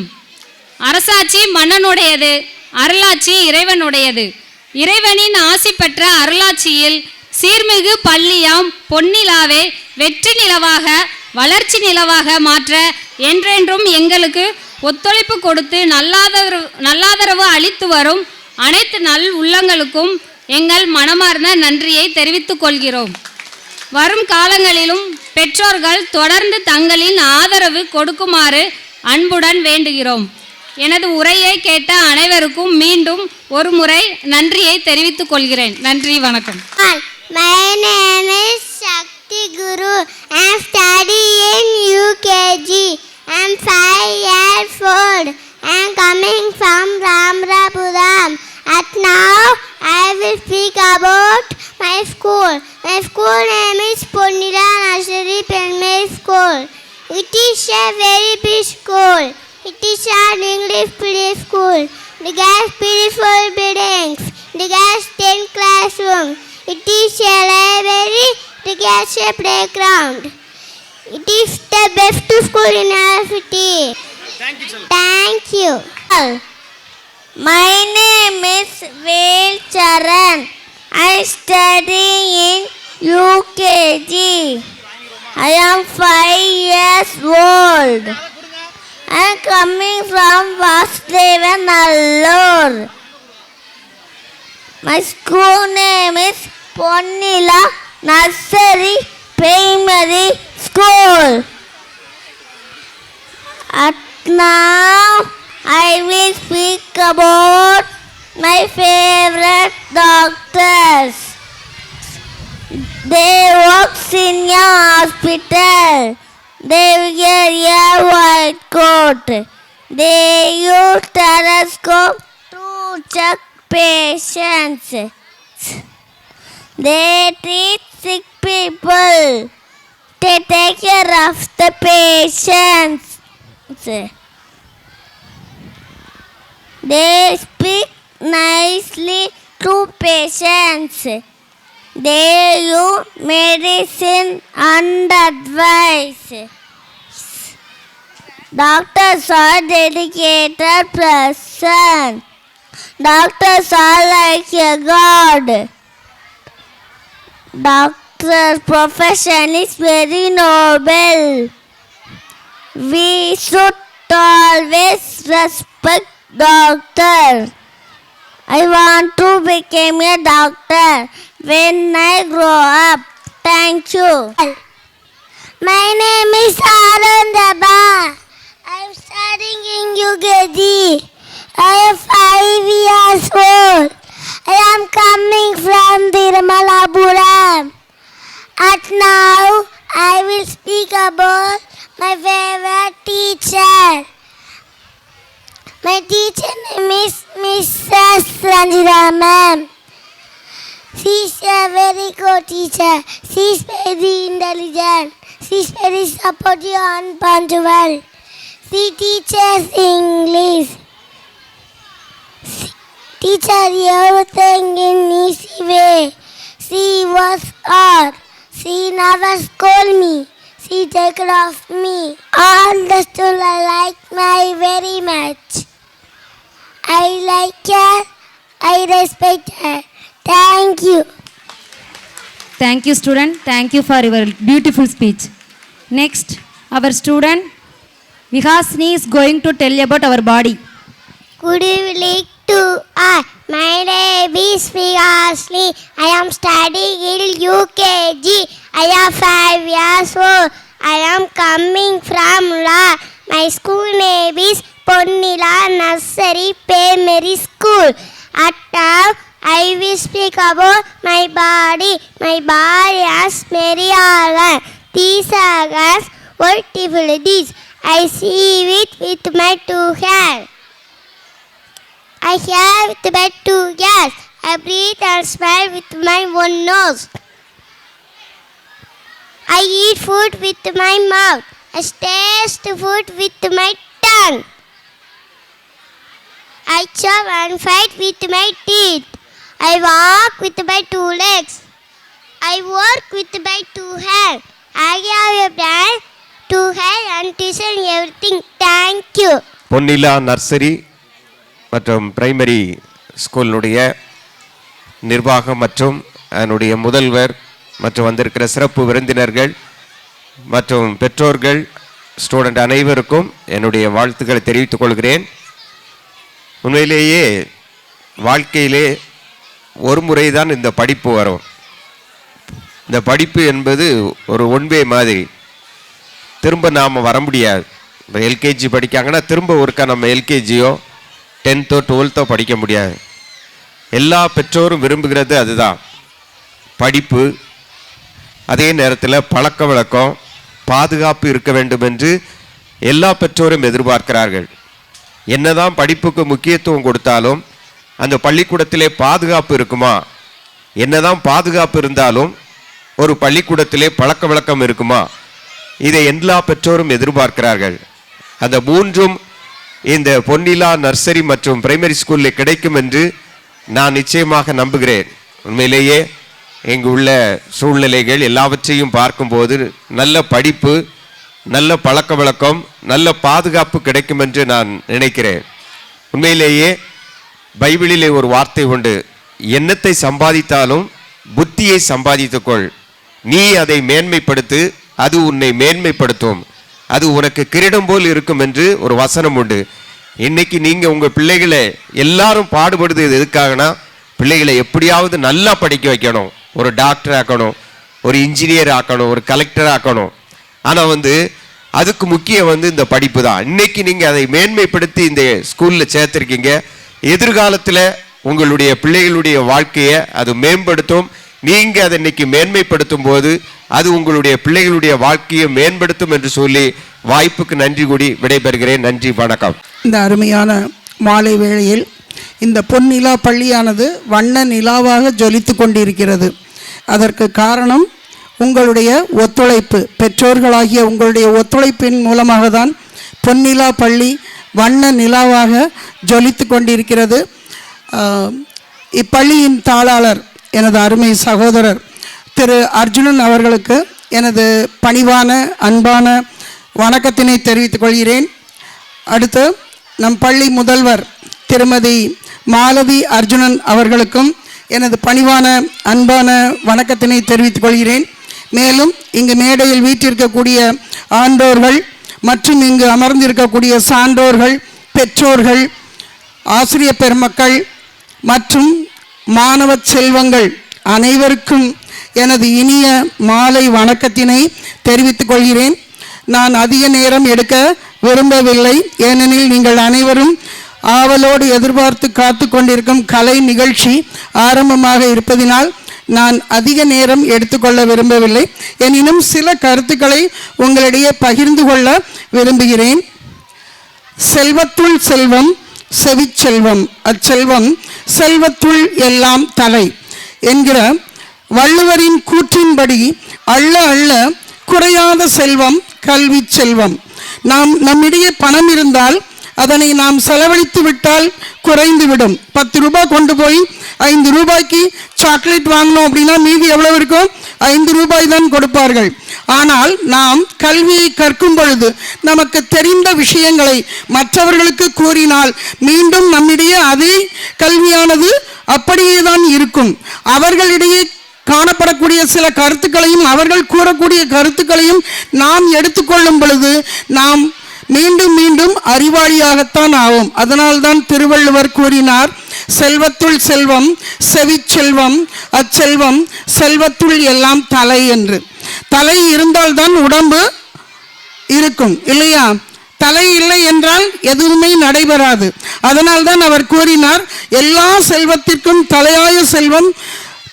அரசாட்சி மன்னனுடையது, அருளாட்சி இறைவனுடையது. இறைவனின் ஆசி பெற்ற அருளாட்சியில் சீர்மிகு பள்ளியாம் பொன்னிலாவை வெற்றி நிலவாக வளர்ச்சி நிலவாக மாற்ற என்றென்றும் எங்களுக்கு ஒத்துழைப்பு கொடுத்து நல்லாதரவு அளித்து வரும் அனைத்து நல் உள்ளங்களுக்கும் எங்கள் மனமார்ந்த நன்றியை தெரிவித்துக் கொள்கிறோம். வரும் காலங்களிலும் பெற்றோர்கள் தொடர்ந்து தங்களின் ஆதரவு கொடுக்குமாறு அன்புடன் வேண்டுகிறோம். எனது உரையை கேட்ட அனைவருக்கும் மீண்டும் ஒரு முறை நன்றியை தெரிவித்துக் கொள்கிறேன். நன்றி, வணக்கம். My name is Shakti Guru. I am studying UKG. I am 5 years old. I am coming from Ramrapuram. At now, I will speak about my school. My school name is Ponnila Nursery Primary School. It is a very big school. It is an English medium school. It has beautiful buildings. It has 10 classrooms. It is a library. It has a playground. It is the best school in our city. Thank you. My name is Vel Charan. I study in UKG. I am 5 years old. I am coming from Vasudevanallur. My school name is Ponnila Nursery Primary School. At now, I will speak about my favorite doctors. They work in a hospital. They wear a white coat. They use stethoscope to check patients. They treat sick people. They take care of the patients. They speak nicely to patients. They use medicine and advice. Doctors are dedicated person. Doctors are like a god. Doctor's profession is very noble. We should always respect doctor. I want to become a doctor when I grow up. Thank you. My name is Arundaba. I am studying in UKG. I am 5 years old. I am coming from Tirumalapuram. At now, I will speak about my favorite teacher. My teacher name is Mrs. Ranjita ma'am. She is a very good teacher. She is very intelligent. She is very supportive and punctual. She teaches English. She teaches everything in easy way. She was hard. She never scold me. She take care of me. All the students like me very much. I like her. I respect her. Thank you. Thank you, student. Thank you for your beautiful speech. Next, our student Vihasni is going to tell about our body. Good evening to all. My name is Vihasni. I am studying in UKG. I am 5 years old. I am coming from La. My school name is Ponnila Nursery Primary School. At now, I will speak about my body. My body has many organs. These organs are different. I see it with my 2 hands. I hear with my 2 ears. I breathe and smell with my 1 nose. I eat food with my mouth. I taste food with my tongue. I chew and fight with my teeth. I walk with my 2 legs. I work with my 2 hands. I have a brain, 2 hands and listen everything. Thank you. Ponnila nursery மற்றும் primary ஸ்கூலுடைய நிர்வாகம் மற்றும் அதனுடைய முதல்வர் மற்றும் வந்திருக்கிற சிறப்பு விருந்தினர்கள் மற்றும் பெற்றோர்கள் ஸ்டூடெண்ட் அனைவருக்கும் என்னுடைய வாழ்த்துக்களை தெரிவித்துக் கொள்கிறேன். உண்மையிலேயே வாழ்க்கையிலே ஒரு முறை தான் இந்த படிப்பு வரும். இந்த படிப்பு என்பது ஒரு ஒன்வே மாதிரி, திரும்ப நாம் வர முடியாது. இப்போ எல்கேஜி படிக்காங்கன்னா திரும்ப ஒருக்கா நம்ம எல்கேஜியோ 10th 12th படிக்க முடியாது. எல்லா பெற்றோரும் விரும்புகிறது அதுதான், படிப்பு. அதே நேரத்தில் பழக்க வழக்கம், பாதுகாப்பு இருக்க வேண்டும் என்று எல்லா பெற்றோரும் எதிர்பார்க்கிறார்கள். என்னதான் படிப்புக்கு முக்கியத்துவம் கொடுத்தாலும் அந்த பள்ளிக்கூடத்திலே பாதுகாப்பு இருக்குமா? என்னதான் பாதுகாப்பு இருந்தாலும் ஒரு பள்ளிக்கூடத்திலே பழக்க வழக்கம் இருக்குமா? இதை எல்லா பெற்றோரும் எதிர்பார்க்கிறார்கள். அந்த 3ம் இந்த பொன்னிலா நர்சரி மற்றும் பிரைமரி ஸ்கூலில் கிடைக்கும் என்று நான் நிச்சயமாக நம்புகிறேன். உண்மையிலேயே இங்கு உள்ள சூழ்நிலைகள் எல்லாவற்றையும் பார்க்கும்போது நல்ல படிப்பு, நல்ல பழக்க வழக்கம், நல்ல பாதுகாப்பு கிடைக்கும் என்று நான் நினைக்கிறேன். உண்மையிலேயே பைபிளிலே ஒரு வார்த்தை உண்டு, எண்ணத்தை சம்பாதித்தாலும் புத்தியை சம்பாதித்துக்கொள், நீ அதை மேன்மைப்படுத்து, அது உன்னை மேன்மைப்படுத்தும், அது உனக்கு கிரீடம் போல் இருக்கும் என்று ஒரு வசனம் உண்டு. இன்னைக்கு நீங்கள் உங்கள் பிள்ளைகளை எல்லாரும் பாடுபடுது எதுக்காகனா, பிள்ளைகளை எப்படியாவது நல்லா படிக்க வைக்கணும், ஒரு டாக்டர் ஆக்கணும், ஒரு இன்ஜினியர் ஆக்கணும், ஒரு கலெக்டர் ஆக்கணும். ஆனால் அதுக்கு முக்கியம் இந்த படிப்பு தான். இன்னைக்கு நீங்கள் அதை மேன்மைப்படுத்தி இந்த ஸ்கூலில் சேர்த்துருக்கீங்க. எதிர்காலத்தில் உங்களுடைய பிள்ளைகளுடைய வாழ்க்கையை அது மேம்படுத்தும். நீங்கள் அதை இன்னைக்கு மேன்மைப்படுத்தும் போது அது உங்களுடைய பிள்ளைகளுடைய வாழ்க்கையை மேம்படுத்தும் என்று சொல்லி வாய்ப்புக்கு நன்றி கூடி விடைபெறுகிறேன். நன்றி, வணக்கம். இந்த அருமையான மாலை வேளையில் இந்த பொன்னிலா பள்ளியானது வண்ண நிலாவாக ஜொலித்து கொண்டிருக்கிறது. அதற்கு காரணம் உங்களுடைய ஒத்துழைப்பு, பெற்றோர்களாகிய உங்களுடைய ஒத்துழைப்பின் மூலமாக தான் பொன்னிலா பள்ளி வண்ண நிலாவாக ஜொலித்து கொண்டிருக்கிறது. இப்பள்ளியின் தாளாளர் எனது அருமை சகோதரர் திரு அர்ஜுனன் அவர்களுக்கு எனது பணிவான அன்பான வணக்கத்தினை தெரிவித்துக் கொள்கிறேன். அடுத்து நம் பள்ளி முதல்வர் திருமதி மாலதி அர்ஜுனன் அவர்களுக்கும் எனது பணிவான அன்பான வணக்கத்தினை தெரிவித்துக் கொள்கிறேன். மேலும் இங்கு மேடையில் வீற்றிருக்கக்கூடிய ஆண்டோர்கள் மற்றும் இங்கு அமர்ந்திருக்கக்கூடிய சான்றோர்கள், பெற்றோர்கள், ஆசிரியர் பெருமக்கள் மற்றும் மாணவ செல்வங்கள் அனைவருக்கும் எனது இனிய மாலை வணக்கத்தினை தெரிவித்துக் கொள்கிறேன். நான் அதிக நேரம் எடுக்க விரும்பவில்லை, ஏனெனில் நீங்கள் அனைவரும் ஆவலோடு எதிர்பார்த்து காத்து கொண்டிருக்கும் கலை நிகழ்ச்சி ஆரம்பமாக இருப்பதினால் நான் அதிக நேரம் எடுத்துக்கொள்ள விரும்பவில்லை. எனினும் சில கருத்துக்களை உங்களிடையே பகிர்ந்து கொள்ள விரும்புகிறேன். செல்வத்துள் செல்வம் செவிச்செல்வம், அச்செல்வம் செல்வத்துள் எல்லாம் தலை என்கிற வள்ளுவரின் கூற்றின்படி அள்ள அள்ள குறையாத செல்வம் கல்வி செல்வம். நம்மிடையே பணம் இருந்தால் அதனை நாம் செலவழித்து விட்டால் குறைந்துவிடும். 10 ரூபாய் கொண்டு போய் 5 ரூபாய்க்கு சாக்லேட் வாங்கினோம் அப்படின்னா மீதி எவ்வளவு இருக்கும்? 5 ரூபாய் தான் கொடுப்பார்கள். ஆனால் நாம் கல்வியை கற்கும் பொழுது நமக்கு தெரிந்த விஷயங்களை மற்றவர்களுக்கு கூறினால் மீண்டும் நம்மிடையே அதே கல்வியானது அப்படியே தான் இருக்கும். அவர்களிடையே காணப்படக்கூடிய சில கருத்துக்களையும் அவர்கள் கூறக்கூடிய கருத்துக்களையும் நாம் எடுத்துக்கொள்ளும் பொழுது நாம் மீண்டும் மீண்டும் அறிவாளியாகத்தான் ஆகும். அதனால்தான் திருவள்ளுவர் கூறினார், செல்வத்துள் செல்வம் செவிச்செல்வம் அச்செல்வம் செல்வத்துள் எல்லாம் தலை என்று. தலை இருந்தால்தான் உடம்பு இருக்கும் இல்லையா? தலை இல்லை என்றால் எதுவுமே நடைபெறாது. அதனால்தான் அவர் கூறினார், எல்லா செல்வத்திற்கும் தலையாய செல்வம்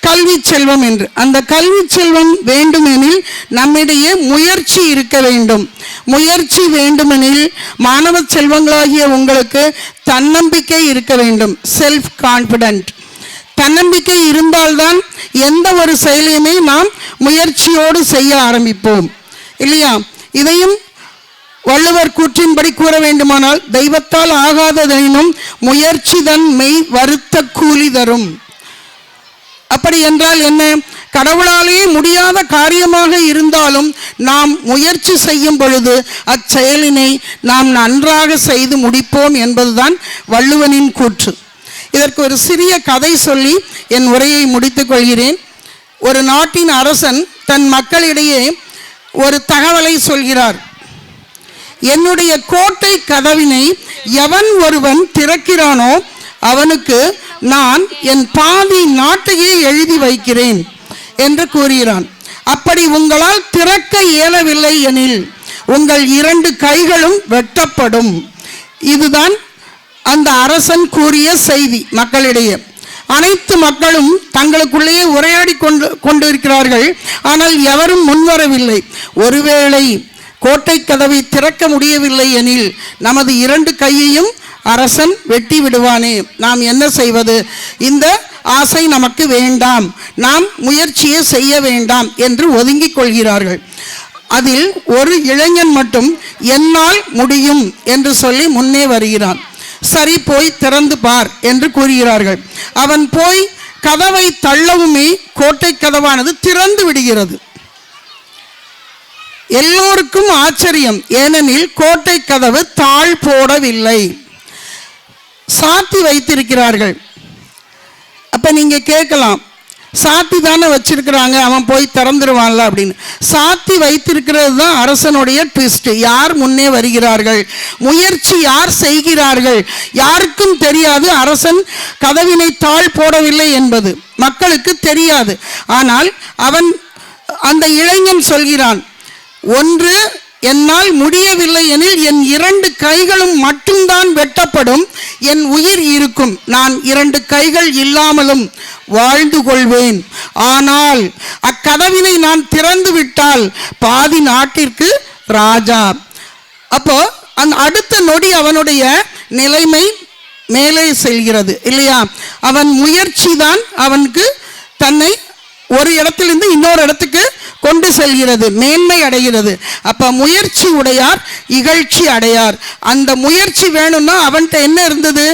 கல்வி செல்வம் என்று. அந்த கல்வி செல்வம் வேண்டுமெனில் நம்மிடையே முயற்சி இருக்க வேண்டும். முயற்சி வேண்டுமெனில் மாணவ செல்வங்களாகிய உங்களுக்கு தன்னம்பிக்கை இருக்க வேண்டும். Self confident. தன்னம்பிக்கை இருந்தால்தான் எந்த ஒரு செயலையுமே நாம் முயற்சியோடு செய்ய ஆரம்பிப்போம் இல்லையா? இதையும் வள்ளுவர் கூற்றின்படி கூற வேண்டுமானால், தெய்வத்தால் ஆகாததெனினும் முயற்சி தன் மெய் வருத்த கூலி தரும். அப்படி என்றால் என்ன? கடவுளாலே முடியாத காரியமாக இருந்தாலும் நாம் முயற்சி செய்யும் பொழுது அச்செயலினை நாம் நன்றாக செய்து முடிப்போம் என்பதுதான் வள்ளுவனின் கூற்று. இதற்கு ஒரு சிறிய கதை சொல்லி என் உரையை முடித்துக் கொள்கிறேன். ஒரு நாட்டின் அரசன் தன் மக்களிடையே ஒரு தகவலை சொல்கிறார். என்னுடைய கோட்டை கதவினை எவன் ஒருவன் திறக்கிறானோ அவனுக்கு நான் என் பாதி நாட்டையே எழுதி வைக்கிறேன் என்று கூறுகிறான். அப்படி உங்களால் திறக்க இயலவில்லை எனில் உங்கள் 2 கைகளும் வெட்டப்படும். இதுதான் அந்த அரசன் கூறிய செய்தி மக்களிடையே. அனைத்து மக்களும் தங்களுக்குள்ளேயே உரையாடி கொண்டிருக்கிறார்கள். ஆனால் எவரும் முன்வரவில்லை. ஒருவேளை கோட்டை கதவை திறக்க முடியவில்லை எனில் நமது 2 கையையும் அரசன் வெட்டி விடுவானே, நாம் என்ன செய்வது? இந்த ஆசை நமக்கு வேண்டாம், நாம் முயற்சியை செய்ய வேண்டாம் என்று ஒதுங்கிக் கொள்கிறார்கள். அதில் ஒரு இளைஞன் மட்டும் என்னால் முடியும் என்று சொல்லி முன்னே வருகிறான். சரி, போய் திறந்து பார் என்று கூறுகிறார்கள். அவன் போய் கதவை தள்ளவுமே கோட்டை கதவானது திறந்து விடுகிறது. எல்லோருக்கும் ஆச்சரியம். ஏனெனில் கோட்டை கதவு தாழ் போடவில்லை, சாத்தி வைத்திருக்கிறார்கள். அப்ப நீங்க கேட்கலாம், சாத்தி தானே வச்சிருக்கிறாங்க, அவன் போய் திறந்துருவான்ல அப்படின்னு. சாத்தி வைத்திருக்கிறது தான் அரசனுடைய ட்விஸ்ட். யார் முன்னே வருகிறார்கள், முயற்சி யார் செய்கிறார்கள், யாருக்கும் தெரியாது. அரசன் கதவினை தாழ் போடவில்லை என்பது மக்களுக்கு தெரியாது. ஆனால் அந்த இளைஞன் சொல்கிறான், ஒன்று என்னால் முடியவில்லை எனில் என் 2 கைகளும் மட்டும்தான் வெட்டப்படும், என் உயிர் இருக்கும், நான் 2 கைகள் இல்லாமலும் வாழ்ந்து கொள்வேன். ஆனால் அக்கதவினை நான் திறந்து விட்டால் பாதி நாட்டிற்கு ராஜா. அப்போ அந்த அடுத்த நொடி அவனுடைய நிலைமை மேலே செல்கிறது இல்லையா? அவன் முயற்சி தான் அவனுக்கு தன்னை ஒரு இடத்திலிருந்து இன்னொரு இடத்துக்கு கொண்டு செல்கிறது, மேன்மை அடைகிறது. அப்ப முயற்சி உடையார் இகழ்ச்சி அடையார். அந்த முயற்சி வேணும்னா அவன்கிட்ட என்ன இருந்தது?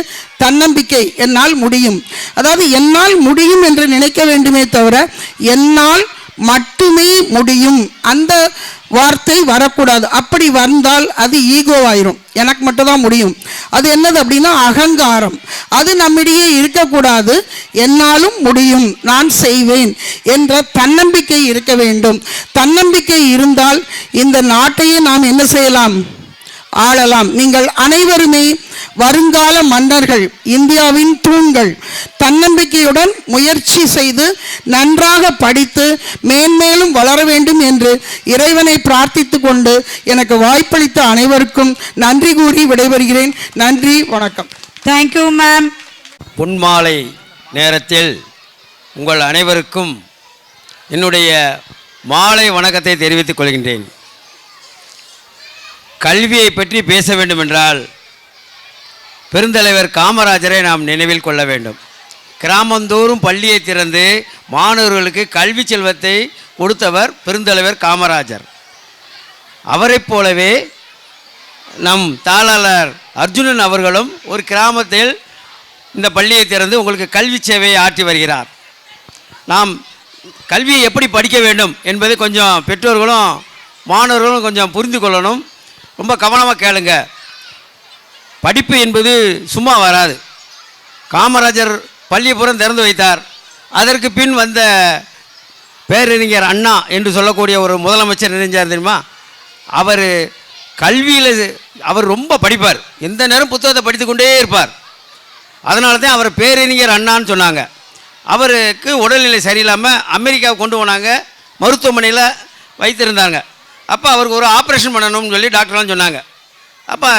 தன்னம்பிக்கை. என்னால் முடியும், அதாவது என்னால் முடியும் என்று நினைக்க வேண்டுமே தவிர என்னால் மட்டுமே முடியும் அந்த வார்த்தை வரக்கூடாது. அப்படி வந்தால் அது ஈகோவாயிரும். எனக்கு மட்டும் தான் முடியும், அது என்னது அப்படின்னா அகங்காரம். அது நம்மிடையே இருக்கக்கூடாது. என்னாலும் முடியும், நான் செய்வேன் என்ற தன்னம்பிக்கை இருக்க வேண்டும். தன்னம்பிக்கை இருந்தால் இந்த நாட்டையே நாம் என்ன செய்யலாம்? ஆளலாம். நீங்கள் அனைவருமே வருங்கால மன்னர்கள், இந்தியாவின் தூண்கள். தன்னம்பிக்கையுடன் முயற்சி செய்து நன்றாக படித்து மேன்மேலும் வளர வேண்டும் என்று இறைவனை பிரார்த்தித்து கொண்டு எனக்கு வாய்ப்பளித்த அனைவருக்கும் நன்றி கூறி விடைபெறுகிறேன். நன்றி, வணக்கம். Thank you ma'am. பொன்மாலை நேரத்தில் உங்கள் அனைவருக்கும் என்னுடைய மாலை வணக்கத்தை தெரிவித்துக் கொள்கின்றேன். கல்வியை பற்றி பேச வேண்டுமென்றால் பெருந்தலைவர் காமராஜரை நாம் நினைவில் கொள்ள வேண்டும். கிராமந்தோறும் பள்ளியை திறந்து மாணவர்களுக்கு கல்வி செல்வத்தை கொடுத்தவர் பெருந்தலைவர் காமராஜர். அவரைப் போலவே நம் தாளாளர் அர்ஜுனன் அவர்களும் ஒரு கிராமத்தில் இந்த பள்ளியை திறந்து உங்களுக்கு கல்வி சேவையை ஆற்றி வருகிறார். நாம் கல்வியை எப்படி படிக்க வேண்டும் என்பதை கொஞ்சம் பெற்றோர்களும் மாணவர்களும் கொஞ்சம் புரிந்து கொள்ளணும். ரொம்ப கவனமாக கேளுங்க. படிப்பு என்பது சும்மா வராது. காமராஜர் பள்ளிப்புறம் திறந்து வைத்தார். அதற்கு பின் வந்த பேரறிஞர் அண்ணா என்று சொல்லக்கூடிய ஒரு முதலமைச்சர் நினைஞ்சார் தெரியுமா? அவர் கல்வியில் அவர் ரொம்ப படிப்பார். எந்த நேரம் புத்தகத்தை படித்து கொண்டே இருப்பார். அதனால தான் அவர் பேரறிஞர் அண்ணான்னு சொன்னாங்க. அவருக்கு உடல்நிலை சரியில்லாமல் அமெரிக்காவை கொண்டு போனாங்க. மருத்துவமனையில் வைத்திருந்தாங்க. அப்போ அவருக்கு ஒரு ஆப்ரேஷன் பண்ணணும்னு சொல்லி டாக்டர்லாம் சொன்னாங்க. அப்போ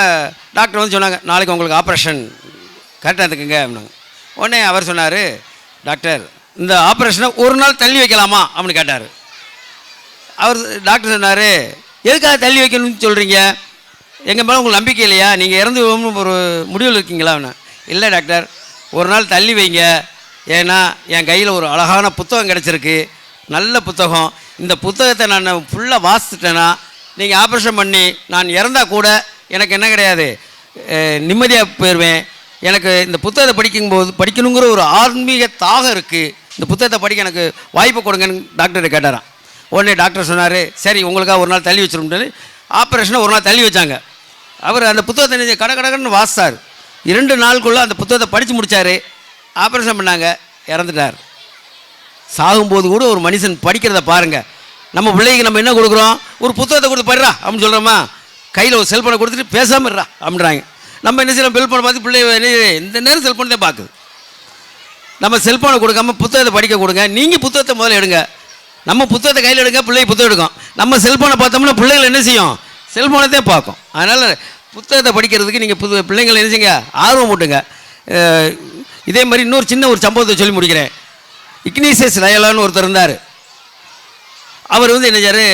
டாக்டர் வந்து சொன்னாங்க, நாளைக்கு உங்களுக்கு ஆப்ரேஷன் கரெக்டாக இருக்குங்க அப்படின்னாங்க. உடனே அவர் சொன்னார், டாக்டர் இந்த ஆப்ரேஷனை ஒரு நாள் தள்ளி வைக்கலாமா அப்படின்னு கேட்டார். அவர் டாக்டர் சொன்னார், எதுக்காக தள்ளி வைக்கணும்னு சொல்கிறீங்க? எங்கள் மேலே உங்களுக்கு நம்பிக்கை இல்லையா? நீங்கள் இறந்து ஒரு முடிவில் இருக்கீங்களா? இல்லை டாக்டர், ஒரு நாள் தள்ளி வைங்க. ஏன்னா என் கையில் ஒரு அழகான புத்தகம் கிடச்சிருக்கு, நல்ல புத்தகம். இந்த புத்தகத்தை நான் ஃபுல்லாக வாசித்துட்டேன்னா நீங்கள் ஆப்ரேஷன் பண்ணி நான் இறந்தால் கூட எனக்கு என்ன கிடையாது, நிம்மதியாக போயிடுவேன். எனக்கு இந்த புத்தகத்தை படிக்கணுங்கிற ஒரு ஆன்மீக தாகம் இருக்குது. இந்த புத்தகத்தை படிக்க எனக்கு வாய்ப்பு கொடுங்கன்னு டாக்டரை கேட்டாராம். உடனே டாக்டர் சொன்னார், சரி உங்களுக்காக ஒரு நாள் தள்ளி வச்சிருந்தேன். ஆப்ரேஷனை ஒரு நாள் தள்ளி வச்சாங்க. அவர் அந்த புத்தகத்தை கடன்னு வாசித்தார். 2 நாளுக்குள்ளே அந்த புத்தகத்தை படித்து முடித்தார். ஆப்ரேஷன் பண்ணாங்க, இறந்துட்டார். சாகும்போது கூட ஒரு மனுஷன் படிக்கிறத பாருங்கள். நம்ம பிள்ளைக்கு நம்ம என்ன கொடுக்குறோம்? ஒரு புத்தகத்தை கொடுத்து படிறா அப்படின்னு சொல்கிறோமா? கையில் ஒரு செல்ஃபோனை கொடுத்துட்டு பேசாமல் இருறா அப்படின்றாங்க. நம்ம என்ன செய்யலாம்? செல்ஃபோனை பார்த்து பிள்ளை இந்த நேரம் செல்ஃபோன் தான் பார்க்குது. நம்ம செல்ஃபோனை கொடுக்காம புத்தகத்தை படிக்க கொடுங்க. நீங்கள் புத்தகத்தை முதல்ல எடுங்க. நம்ம புத்தகத்தை கையில் எடுங்க, பிள்ளைக்கு புத்தகம் எடுக்கும். நம்ம செல்ஃபோனை பார்த்தோம்னா பிள்ளைகள் என்ன செய்யும்? செல்ஃபோனை தான் பார்க்கும். அதனால் புத்தகத்தை படிக்கிறதுக்கு நீங்கள் பிள்ளைங்களை என்ன செய்யுங்க, ஆர்வம் ஊட்டுங்க. இதே மாதிரி இன்னொரு சின்ன ஒரு சம்பவத்தை சொல்லி முடிக்கிறேன். இக்னீசியஸ் லயோலான்னு ஒருத்தர் இருந்தார். அவர் வந்து என்ன செய்யார்,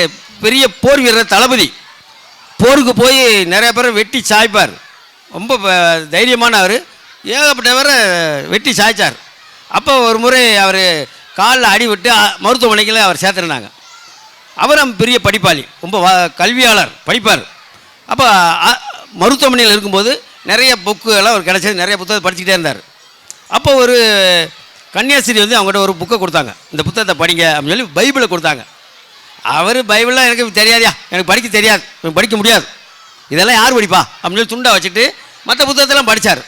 பெரிய போர் வீரர், தளபதி. போருக்கு போய் நிறைய பேரை வெட்டி சாய்ப்பார். ரொம்ப தைரியமானவர். ஏகப்பட்டவரை வெட்டி சாய்ச்சார். அப்போ ஒரு முறை அவர் காலில் அடிவிட்டு மருத்துவமனைக்கில் அவர் சேர்த்துருந்தாங்க. அவரும் பெரிய படிப்பாளி, ரொம்ப கல்வியாளர், படிப்பார். அப்போ மருத்துவமனையில் இருக்கும்போது நிறைய புக்கு எல்லாம் அவர் கிடச்சது, நிறைய புத்தகத்தை படிச்சுக்கிட்டே இருந்தார். அப்போ ஒரு கன்னியாஸ்திரி வந்து அவங்ககிட்ட ஒரு புக்கை கொடுத்தாங்க. இந்த புத்தகத்தை படிங்க அப்படின்னு சொல்லி பைபிளை கொடுத்தாங்க. அவர் பைபிளெலாம் எனக்கு தெரியாதியா, எனக்கு படிக்க தெரியாது, எனக்கு படிக்க முடியாது, இதெல்லாம் யார் படிப்பா அப்படின்னு சொல்லி துண்டா வச்சுட்டு மற்ற புத்தகத்தெல்லாம் படித்தார்.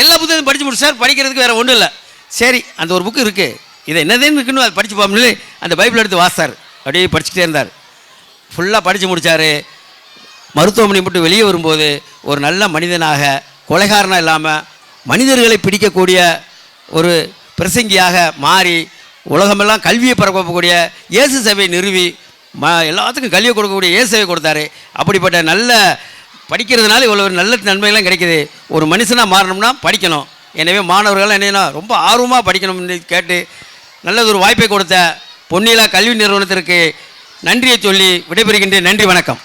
எல்லா புத்தகத்தையும் படித்து முடிச்சார். படிக்கிறதுக்கு வேறு ஒன்றும் இல்லை. சரி அந்த ஒரு புக்கு இருக்குது, இதை என்னதேன்னு இருக்குன்னு அதை படித்து பார்ப்போம்னு அந்த பைபிள் எடுத்து வாசித்தார். அப்படியே படிச்சுக்கிட்டே இருந்தார். ஃபுல்லாக படித்து முடித்தார். மருத்துவமனை மட்டும் வெளியே வரும்போது ஒரு நல்ல மனிதனாக, கொலைகாரனாக இல்லாமல் மனிதர்களை பிடிக்கக்கூடிய ஒரு பிரசங்கியாக மாறி உலகமெல்லாம் கல்வியை பரப்பக்கூடிய இயேசு சபையை நிறுவி எல்லாத்துக்கும் கல்வியை கொடுக்கக்கூடிய இயேசு சபை கொடுத்தாரு. அப்படிப்பட்ட நல்ல படிக்கிறதுனால இவ்வளோ ஒரு நல்ல நன்மைகள்லாம் கிடைக்கிது. ஒரு மனுஷனாக மாறணும்னா படிக்கணும். எனவே மாணவர்கள்லாம் என்னென்னா ரொம்ப ஆர்வமாக படிக்கணும்னு கேட்டு நல்லது ஒரு வாய்ப்பை கொடுத்த பொன்னிலா கல்வி நிறுவனத்திற்கு நன்றியை சொல்லி விடைபெறுகின்றேன். நன்றி, வணக்கம்.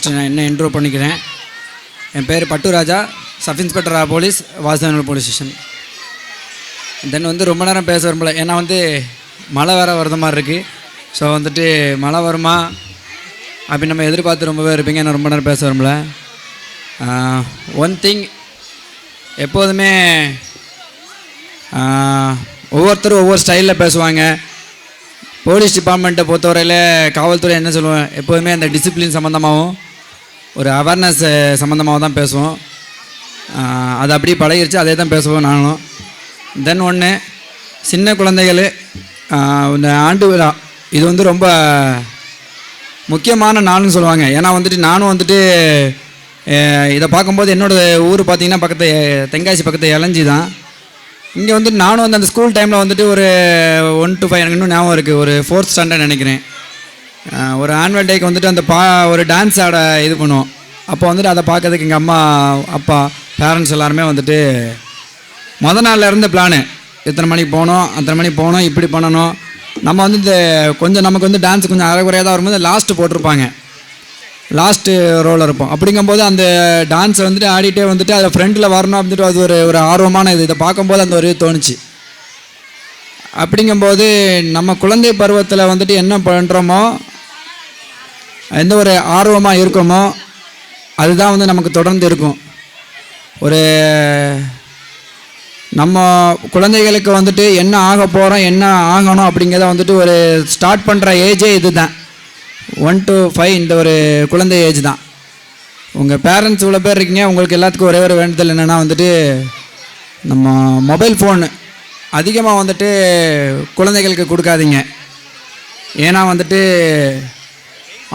ஃபஸ்ட்டு நான் என்ன இன்ட்ரோ பண்ணிக்கிறேன். என் பேர் Patturaja, sub inspector of police, Vasudevan police station. Then வந்து ரொம்ப நேரம் பேச வரும்ல, ஏன்னா வந்து மழை வேறு வரத மாதிரி இருக்குது. ஸோ வந்துட்டு மழை வருமா அப்படி நம்ம எதிர்பார்த்து ரொம்பவே இருப்பீங்க. நான் ரொம்ப நேரம் பேச வரும்ல. ஒன் திங், எப்போதுமே ஒவ்வொருத்தரும் ஒவ்வொரு ஸ்டைலில் பேசுவாங்க. போலீஸ் டிபார்ட்மெண்ட்டை பொறுத்தவரையில் காவல்துறை என்ன சொல்லுவேன், எப்போதுமே அந்த டிசிப்ளின் சம்மந்தமாகவும் ஒரு அவேர்னஸ் சம்மந்தமாகவும் தான் பேசுவோம். அது அப்படியே பழகிருச்சு, அதே தான் பேசுவோம் நானும். தென் ஒன்று, சின்ன குழந்தைகள் இந்த ஆண்டு விழா இது வந்து ரொம்ப முக்கியமான நாள்னு சொல்லுவாங்க. ஏன்னா வந்துட்டு நானும் வந்துட்டு இதை பார்க்கும்போது என்னோடய ஊர் பார்த்திங்கன்னா பக்கத்து தென்காசி பக்கத்து இளஞ்சி தான். இங்கே வந்துட்டு நானும் வந்து அந்த ஸ்கூல் டைமில் வந்துட்டு ஒரு 1 to 5 எனக்கு இன்னும் ஞாபகம் இருக்குது, ஒரு 4th ஸ்டாண்டர்ட் நினைக்கிறேன். ஒரு ஆனுவல் டேக்கு வந்துட்டு அந்த ஒரு டான்ஸ் ஆட இது பண்ணுவோம். அப்போ வந்துட்டு அதை பார்க்கறதுக்கு எங்கள் அம்மா அப்பா பேரண்ட்ஸ் எல்லாருமே வந்துட்டு மொதல் நாளில் இருந்த பிளானு, இத்தனை மணிக்கு போகணும், அத்தனை மணிக்கு போகணும், இப்படி பண்ணணும். நம்ம வந்து இந்த கொஞ்சம் நமக்கு வந்து டான்ஸ் கொஞ்சம் அரைக்குறையாக தான் வரும்போது லாஸ்ட்டு போட்டிருப்பாங்க, லாஸ்ட்டு ரோலில் இருப்போம். அப்படிங்கும்போது அந்த டான்ஸை வந்துட்டு ஆடிட்டே வந்துட்டு அதில் ஃப்ரெண்டில் வரணும் அப்படின்ட்டு அது ஒரு ஆர்வமான இது. இதை பார்க்கும்போது அந்த ஒரு இது தோணுச்சு. அப்படிங்கும்போது நம்ம குழந்தை பருவத்தில் வந்துட்டு என்ன பண்ணுறோமோ, எந்த ஒரு ஆர்வமாக இருக்கோமோ அதுதான் வந்து நமக்கு தொடர்ந்து இருக்கும். ஒரு நம்ம குழந்தைகளுக்கு வந்துட்டு என்ன ஆக போகிறோம், என்ன ஆகணும் அப்படிங்கிறத வந்துட்டு ஒரு ஸ்டார்ட் பண்ணுற ஏஜே இது தான். 1 to 5 இந்த ஒரு குழந்தை ஏஜ் தான். உங்கள் பேரண்ட்ஸ் இவ்வளோ பேர் இருக்கீங்க, உங்களுக்கு எல்லாத்துக்கும் ஒரே ஒரு வேண்டுதல் என்னென்னா வந்துட்டு நம்ம மொபைல் ஃபோன் அதிகமாக வந்துட்டு குழந்தைகளுக்கு கொடுக்காதீங்க. ஏன்னா வந்துட்டு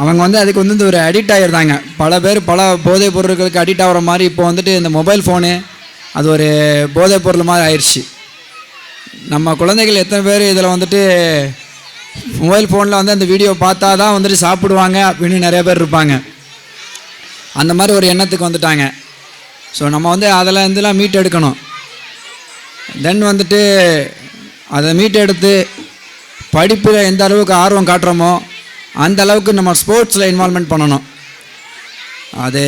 அவங்க வந்து அதுக்கு வந்து ஒரு அடிக்ட் ஆகிடுறாங்க. பல பேர் பல போதைப் பொருட்களுக்கு அடிக்ட் ஆகிற மாதிரி இப்போ வந்துட்டு இந்த மொபைல் ஃபோனு அது ஒரு போதைப் பொருள் மாதிரி ஆயிடுச்சு. நம்ம குழந்தைகள் எத்தனை பேர் இதில் வந்துட்டு மொபைல் ஃபோனில் வந்து அந்த வீடியோ பார்த்தா தான் வந்துட்டு சாப்பிடுவாங்க அப்படின்னு நிறைய பேர் இருப்பாங்க. அந்த மாதிரி ஒரு எண்ணத்துக்கு வந்துட்டாங்க. ஸோ நம்ம வந்து அதில் இருந்துலாம் மீட் எடுக்கணும். தென் வந்துட்டு அதை மீட் எடுத்து படிப்பில் எந்த அளவுக்கு ஆர்வம் காட்டுறோமோ அந்த அளவுக்கு நம்ம ஸ்போர்ட்ஸில் இன்வால்மெண்ட் பண்ணணும். அது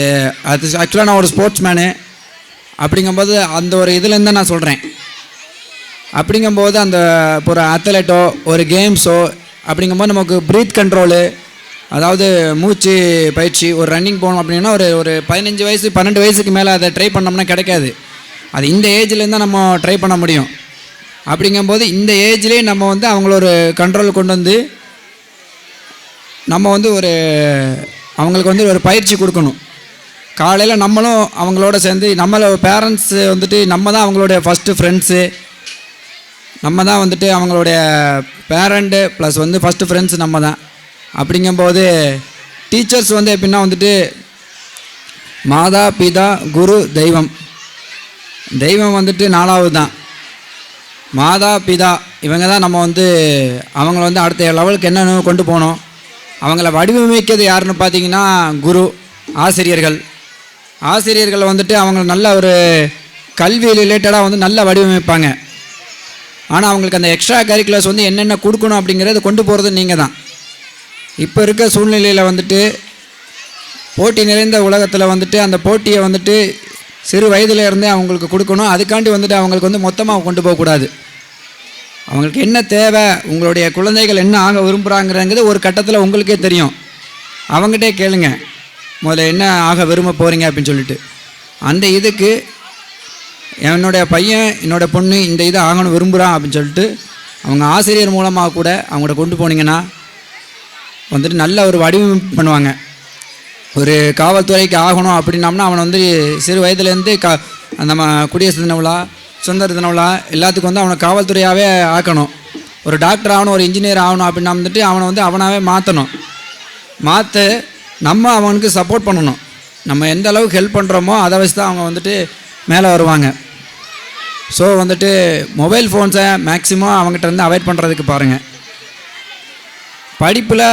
ஆக்சுவலாக நான் ஒரு ஸ்போர்ட்ஸ் மேனு. அப்படிங்கும்போது அந்த ஒரு இதுலேருந்து நான் சொல்கிறேன். அப்படிங்கும்போது அந்த இப்போ ஒரு அத்லெட்டோ ஒரு கேம்ஸோ அப்படிங்கும்போது நமக்கு ப்ரீத் கண்ட்ரோலு, அதாவது மூச்சு பயிற்சி, ஒரு ரன்னிங் போகணும் அப்படின்னா ஒரு 15 வயசு 12 வயசுக்கு மேலே அதை ட்ரை பண்ணோம்னா கிடைக்காது. அது இந்த ஏஜ்லேருந்து தான் நம்ம ட்ரை பண்ண முடியும். அப்படிங்கும்போது இந்த ஏஜ்லேயே நம்ம வந்து அவங்கள ஒரு கண்ட்ரோல் கொண்டு வந்து நம்ம வந்து அவங்களுக்கு வந்து ஒரு பயிற்சி கொடுக்கணும். காலையில் நம்மளும் அவங்களோட சேர்ந்து நம்மளோட பேரண்ட்ஸு வந்துட்டு நம்ம தான் அவங்களுடைய ஃபஸ்ட்டு ஃப்ரெண்ட்ஸு, நம்ம தான் வந்துட்டு அவங்களுடைய பேரண்ட்டு ப்ளஸ் வந்து ஃபஸ்ட்டு ஃப்ரெண்ட்ஸ் நம்ம தான். அப்படிங்கும்போது டீச்சர்ஸ் வந்து எப்படின்னா வந்துட்டு மாதா பிதா குரு தெய்வம். தெய்வம் வந்துட்டு 4வது தான். மாதா பிதா இவங்க தான் நம்ம வந்து அவங்கள வந்து அடுத்த லெவலுக்கு என்னென்னு கொண்டு போகணும். அவங்கள வடிவமைக்கிறது யாருன்னு பார்த்தீங்கன்னா குரு, ஆசிரியர்கள். ஆசிரியர்கள் வந்துட்டு அவங்க நல்ல ஒரு கல்வி ரிலேட்டடாக வந்து நல்லா வடிவமைப்பாங்க. ஆனால் அவங்களுக்கு அந்த எக்ஸ்ட்ரா கரிக்குலர்ஸ் வந்து என்னென்ன கொடுக்கணும் அப்படிங்கிறத கொண்டு போகிறது நீங்கள் தான். இப்போ இருக்க சூழ்நிலையில் வந்துட்டு போட்டி நிறைந்த உலகத்தில் வந்துட்டு அந்த போட்டியை வந்துட்டு சிறு வயதில் இருந்தே அவங்களுக்கு கொடுக்கணும். அதுக்காண்டி வந்துட்டு அவங்களுக்கு வந்து மொத்தமாக கொண்டு போகக்கூடாது. அவங்களுக்கு என்ன தேவை, உங்களுடைய குழந்தைகள் என்ன ஆக விரும்புகிறாங்கிறது ஒரு கட்டத்தில் உங்களுக்கே தெரியும். அவங்ககிட்டே கேளுங்க, முதல்ல என்ன ஆக விரும்ப போகிறீங்க அப்படின்னு சொல்லிட்டு. அந்த இதுக்கு என்னுடைய பையன் என்னோடய பொண்ணு இந்த இதை ஆகணும் விரும்புகிறான் அப்படின்னு சொல்லிட்டு அவங்க ஆசிரியர் மூலமாக கூட அவங்கள கொண்டு போனீங்கன்னா வந்துட்டு நல்ல ஒரு வடிவமைப்பு பண்ணுவாங்க. ஒரு காவல்துறைக்கு ஆகணும் அப்படின்னம்னா அவனை வந்து சிறு வயதுலேருந்து நம்ம குடியரசு தின விழா, சுதந்திர தின விழா எல்லாத்துக்கும் வந்து அவனை காவல்துறையாகவே ஆக்கணும். ஒரு டாக்டர் ஆகணும், ஒரு இன்ஜினியர் ஆகணும் அப்படின்னா வந்துட்டு அவனை வந்து அவனாகவே மாற்றணும். நம்ம அவனுக்கு சப்போர்ட் பண்ணணும். நம்ம எந்த அளவுக்கு ஹெல்ப் பண்ணுறோமோ அதை வச்சு தான் அவங்க வந்துட்டு மேலே வருவாங்க. ஸோ வந்துட்டு மொபைல் ஃபோன்ஸை மேக்ஸிமம் அவங்ககிட்ட இருந்து அவாய்ட் பண்ணுறதுக்கு பாருங்கள். படிப்பில்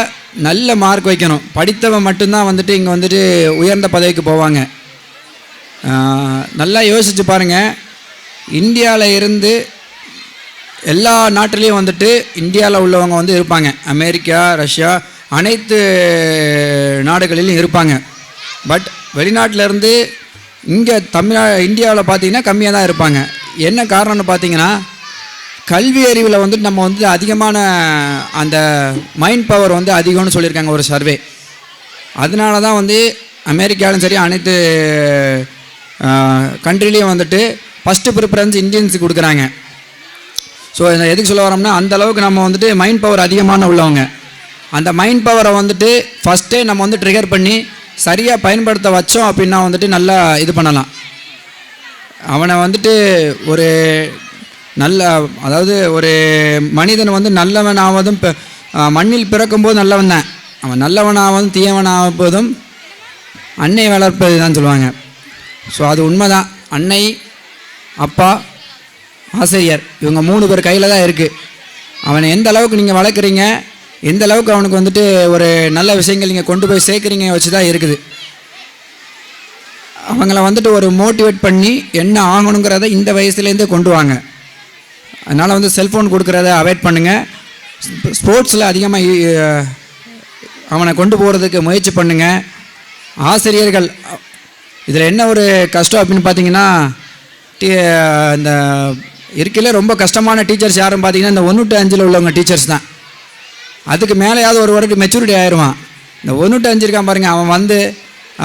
நல்ல மார்க் வைக்கணும். படித்தவன் மட்டும்தான் வந்துட்டு இங்கே வந்துட்டு உயர்ந்த பதவிக்கு போவாங்க. நல்லா யோசித்து பாருங்கள். இந்தியாவில் இருந்து எல்லா நாட்டிலையும் வந்துட்டு இந்தியாவில் உள்ளவங்க வந்து இருப்பாங்க. அமெரிக்கா, ரஷ்யா அனைத்து நாடுகளிலும் இருப்பாங்க. பட் வெளிநாட்டிலேருந்து இங்கே இந்தியாவில் பார்த்தீங்கன்னா கம்மியாக தான் இருப்பாங்க. என்ன காரணம்னு பார்த்தீங்கன்னா கல்வி அறிவில் வந்துட்டு நம்ம வந்து அதிகமான அந்த மைண்ட் பவர் வந்து அதிகம்னு சொல்லியிருக்காங்க ஒரு சர்வே. அதனால தான் வந்து அமெரிக்காலும் சரி அனைத்து கண்ட்ரிலையும் வந்துட்டு ஃபஸ்ட்டு ப்ரிஃபரன்ஸ் இந்தியன்ஸுக்கு கொடுக்குறாங்க. ஸோ எதுக்கு சொல்ல வரோம்னா அந்தளவுக்கு நம்ம வந்துட்டு மைண்ட் பவர் அதிகமான உள்ளவங்க. அந்த மைண்ட் பவரை வந்துட்டு ஃபஸ்ட்டே நம்ம வந்து ட்ரிகர் பண்ணி சரியாக பயன்படுத்த வச்சோம் அப்படின்னா வந்துட்டு நல்லா இது பண்ணலாம். அவனை வந்துட்டு ஒரு நல்ல அதாவது ஒரு மனிதன் வந்து நல்லவனாவதும் மண்ணில் பிறக்கும்போது நல்லவன் தான், அவன் நல்லவனாவதும் தீயவனாவதும் அன்னை வளர்ப்பது தான் சொல்லுவாங்க. ஸோ அது உண்மைதான். அன்னை, அப்பா, ஆசிரியர் இவங்க 3 பேர் கையில் தான் இருக்குது. அவனை எந்த அளவுக்கு நீங்கள் வளர்க்குறீங்க, எந்த அளவுக்கு அவனுக்கு வந்துட்டு ஒரு நல்ல விஷயங்கள் நீங்கள் கொண்டு போய் சேர்க்குறீங்க வச்சு தான் இருக்குது. அவங்கள வந்துட்டு ஒரு மோட்டிவேட் பண்ணி என்ன ஆகணுங்கிறத இந்த வயசுலேருந்தே கொண்டு வாங்க. அதனால் வந்து செல்ஃபோன் கொடுக்குறத அவாய்ட் பண்ணுங்கள். ஸ்போர்ட்ஸில் அதிகமாக அவனை கொண்டு போகிறதுக்கு முயற்சி பண்ணுங்கள். ஆசிரியர்கள் இதில் என்ன ஒரு கஷ்டம் அப்படின்னு பார்த்தீங்கன்னா இந்த இருக்கையில் ரொம்ப கஷ்டமான டீச்சர்ஸ் யாரும் பார்த்தீங்கன்னா இந்த 1 to 5 உள்ளவங்க டீச்சர்ஸ் தான். அதுக்கு மேலேயாவது ஒரு வாட்டி மெச்சூரிட்டி ஆயிடுவான். இந்த 1 to 5 இருக்கான் பாருங்கள், அவன் வந்து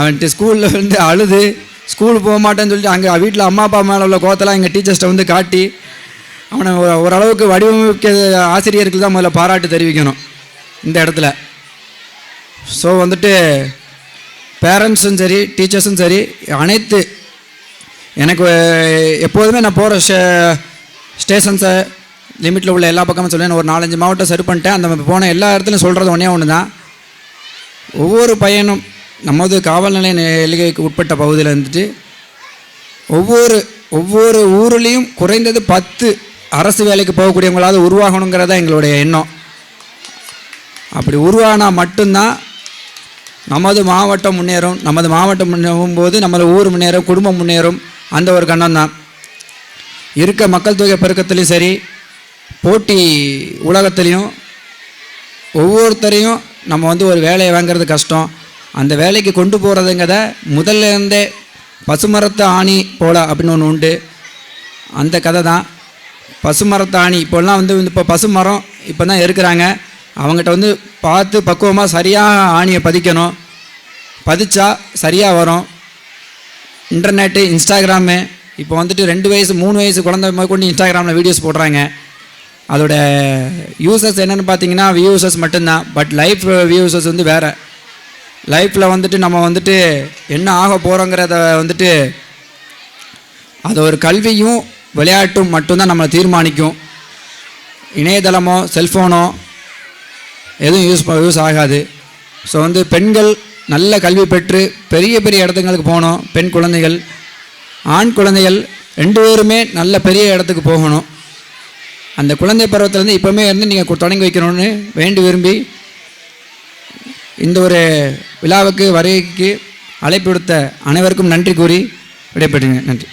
அவன்ட்டு ஸ்கூலில் வந்து அழுது ஸ்கூலுக்கு போக மாட்டேன்னு சொல்லிட்டு அங்கே வீட்டில் அம்மா அப்பா மேலே உள்ள கோத்தெல்லாம் எங்கள் டீச்சர்ஸ்ட்டை வந்து காட்டி அவனை ஓரளவுக்கு வடிவமைக்க ஆசிரியருக்கு தான் முதல்ல பாராட்டு தெரிவிக்கணும் இந்த இடத்துல. ஸோ வந்துட்டு பேரண்ட்ஸும் சரி டீச்சர்ஸும் சரி அனைத்து எனக்கு எப்போதுமே நான் போகிற ஸ்டேஷன்ஸை லிமிட்டில் உள்ள எல்லா பக்கமும் சொல்லுவேன். ஒரு 4-5 மாவட்டம் சரி பண்ணிட்டேன். அந்த போன எல்லா இடத்துலையும் சொல்கிறது ஒன்று தான், ஒவ்வொரு பையனும் நமது காவல் நிலைய எல்கைக்கு உட்பட்ட பகுதியில் இருந்துட்டு ஒவ்வொரு ஊர்லேயும் குறைந்தது 10 அரசு வேலைக்கு போகக்கூடியவங்களாவது உருவாகணுங்கிறதா எங்களுடைய எண்ணம். அப்படி உருவானா மட்டும்தான் நமது மாவட்டம் முன்னேறும். நமது மாவட்டம் முன்னேறும் போது நமது ஊர் முன்னேறும், குடும்பம் முன்னேறும். அந்த ஒரு கண்ணம் தான் இருக்க. மக்கள் தொகை பெருக்கத்துலேயும் சரி போட்டி உலகத்துலேயும் ஒவ்வொருத்தரையும் நம்ம வந்து ஒரு வேலையை வாங்கிறது கஷ்டம். அந்த வேலைக்கு கொண்டு போகிறதுங்கிறத முதல்ல இருந்தே பசுமரத்து ஆணி போல அப்படின்னு ஒன்று உண்டு. அந்த கதை தான் பசுமரத்து ஆணி. இப்போல்லாம் வந்து இப்போ பசுமரம் இப்போ தான் இருக்கிறாங்க. அவங்ககிட்ட வந்து பார்த்து பக்குவமாக சரியாக ஆணியை பதிக்கணும். பதிச்சா சரியாக வரும். இன்டர்நெட்டு, இன்ஸ்டாகிராமு இப்போ வந்துட்டு 2 வயசு 3 வயசு குழந்தை கொண்டு இன்ஸ்டாகிராமில் வீடியோஸ் போடுறாங்க. அதோட யூசர்ஸ் என்னென்னு பார்த்தீங்கன்னா வியூசர்ஸ் மட்டும்தான். பட் லைஃப் வியூசர்ஸ் வந்து வேறு. லைஃப்பில் வந்துட்டு நம்ம வந்துட்டு என்ன ஆக போகிறோங்கிறத வந்துட்டு அது ஒரு கல்வியும் விளையாட்டும் மட்டும்தான் நம்மளை தீர்மானிக்கும். இணையதளமோ செல்ஃபோனோ எதுவும் யூஸ் ஆகாது. ஸோ வந்து பெண்கள் நல்ல கல்வி பெற்று பெரிய பெரிய இடத்துங்களுக்கு போகணும். பெண் குழந்தைகள், ஆண் குழந்தைகள் 2 பேருமே நல்ல பெரிய இடத்துக்கு போகணும். அந்த குழந்தை பருவத்திலேருந்து இப்போவுமே இருந்து நீங்கள் தொடங்கி வைக்கணும்னு வேண்டி விரும்பி இந்த ஒரு விழாவுக்கு வருகைக்கு அழைப்பு விடுத்த அனைவருக்கும் நன்றி கூறி விடைபெறுகிறேன். நன்றி.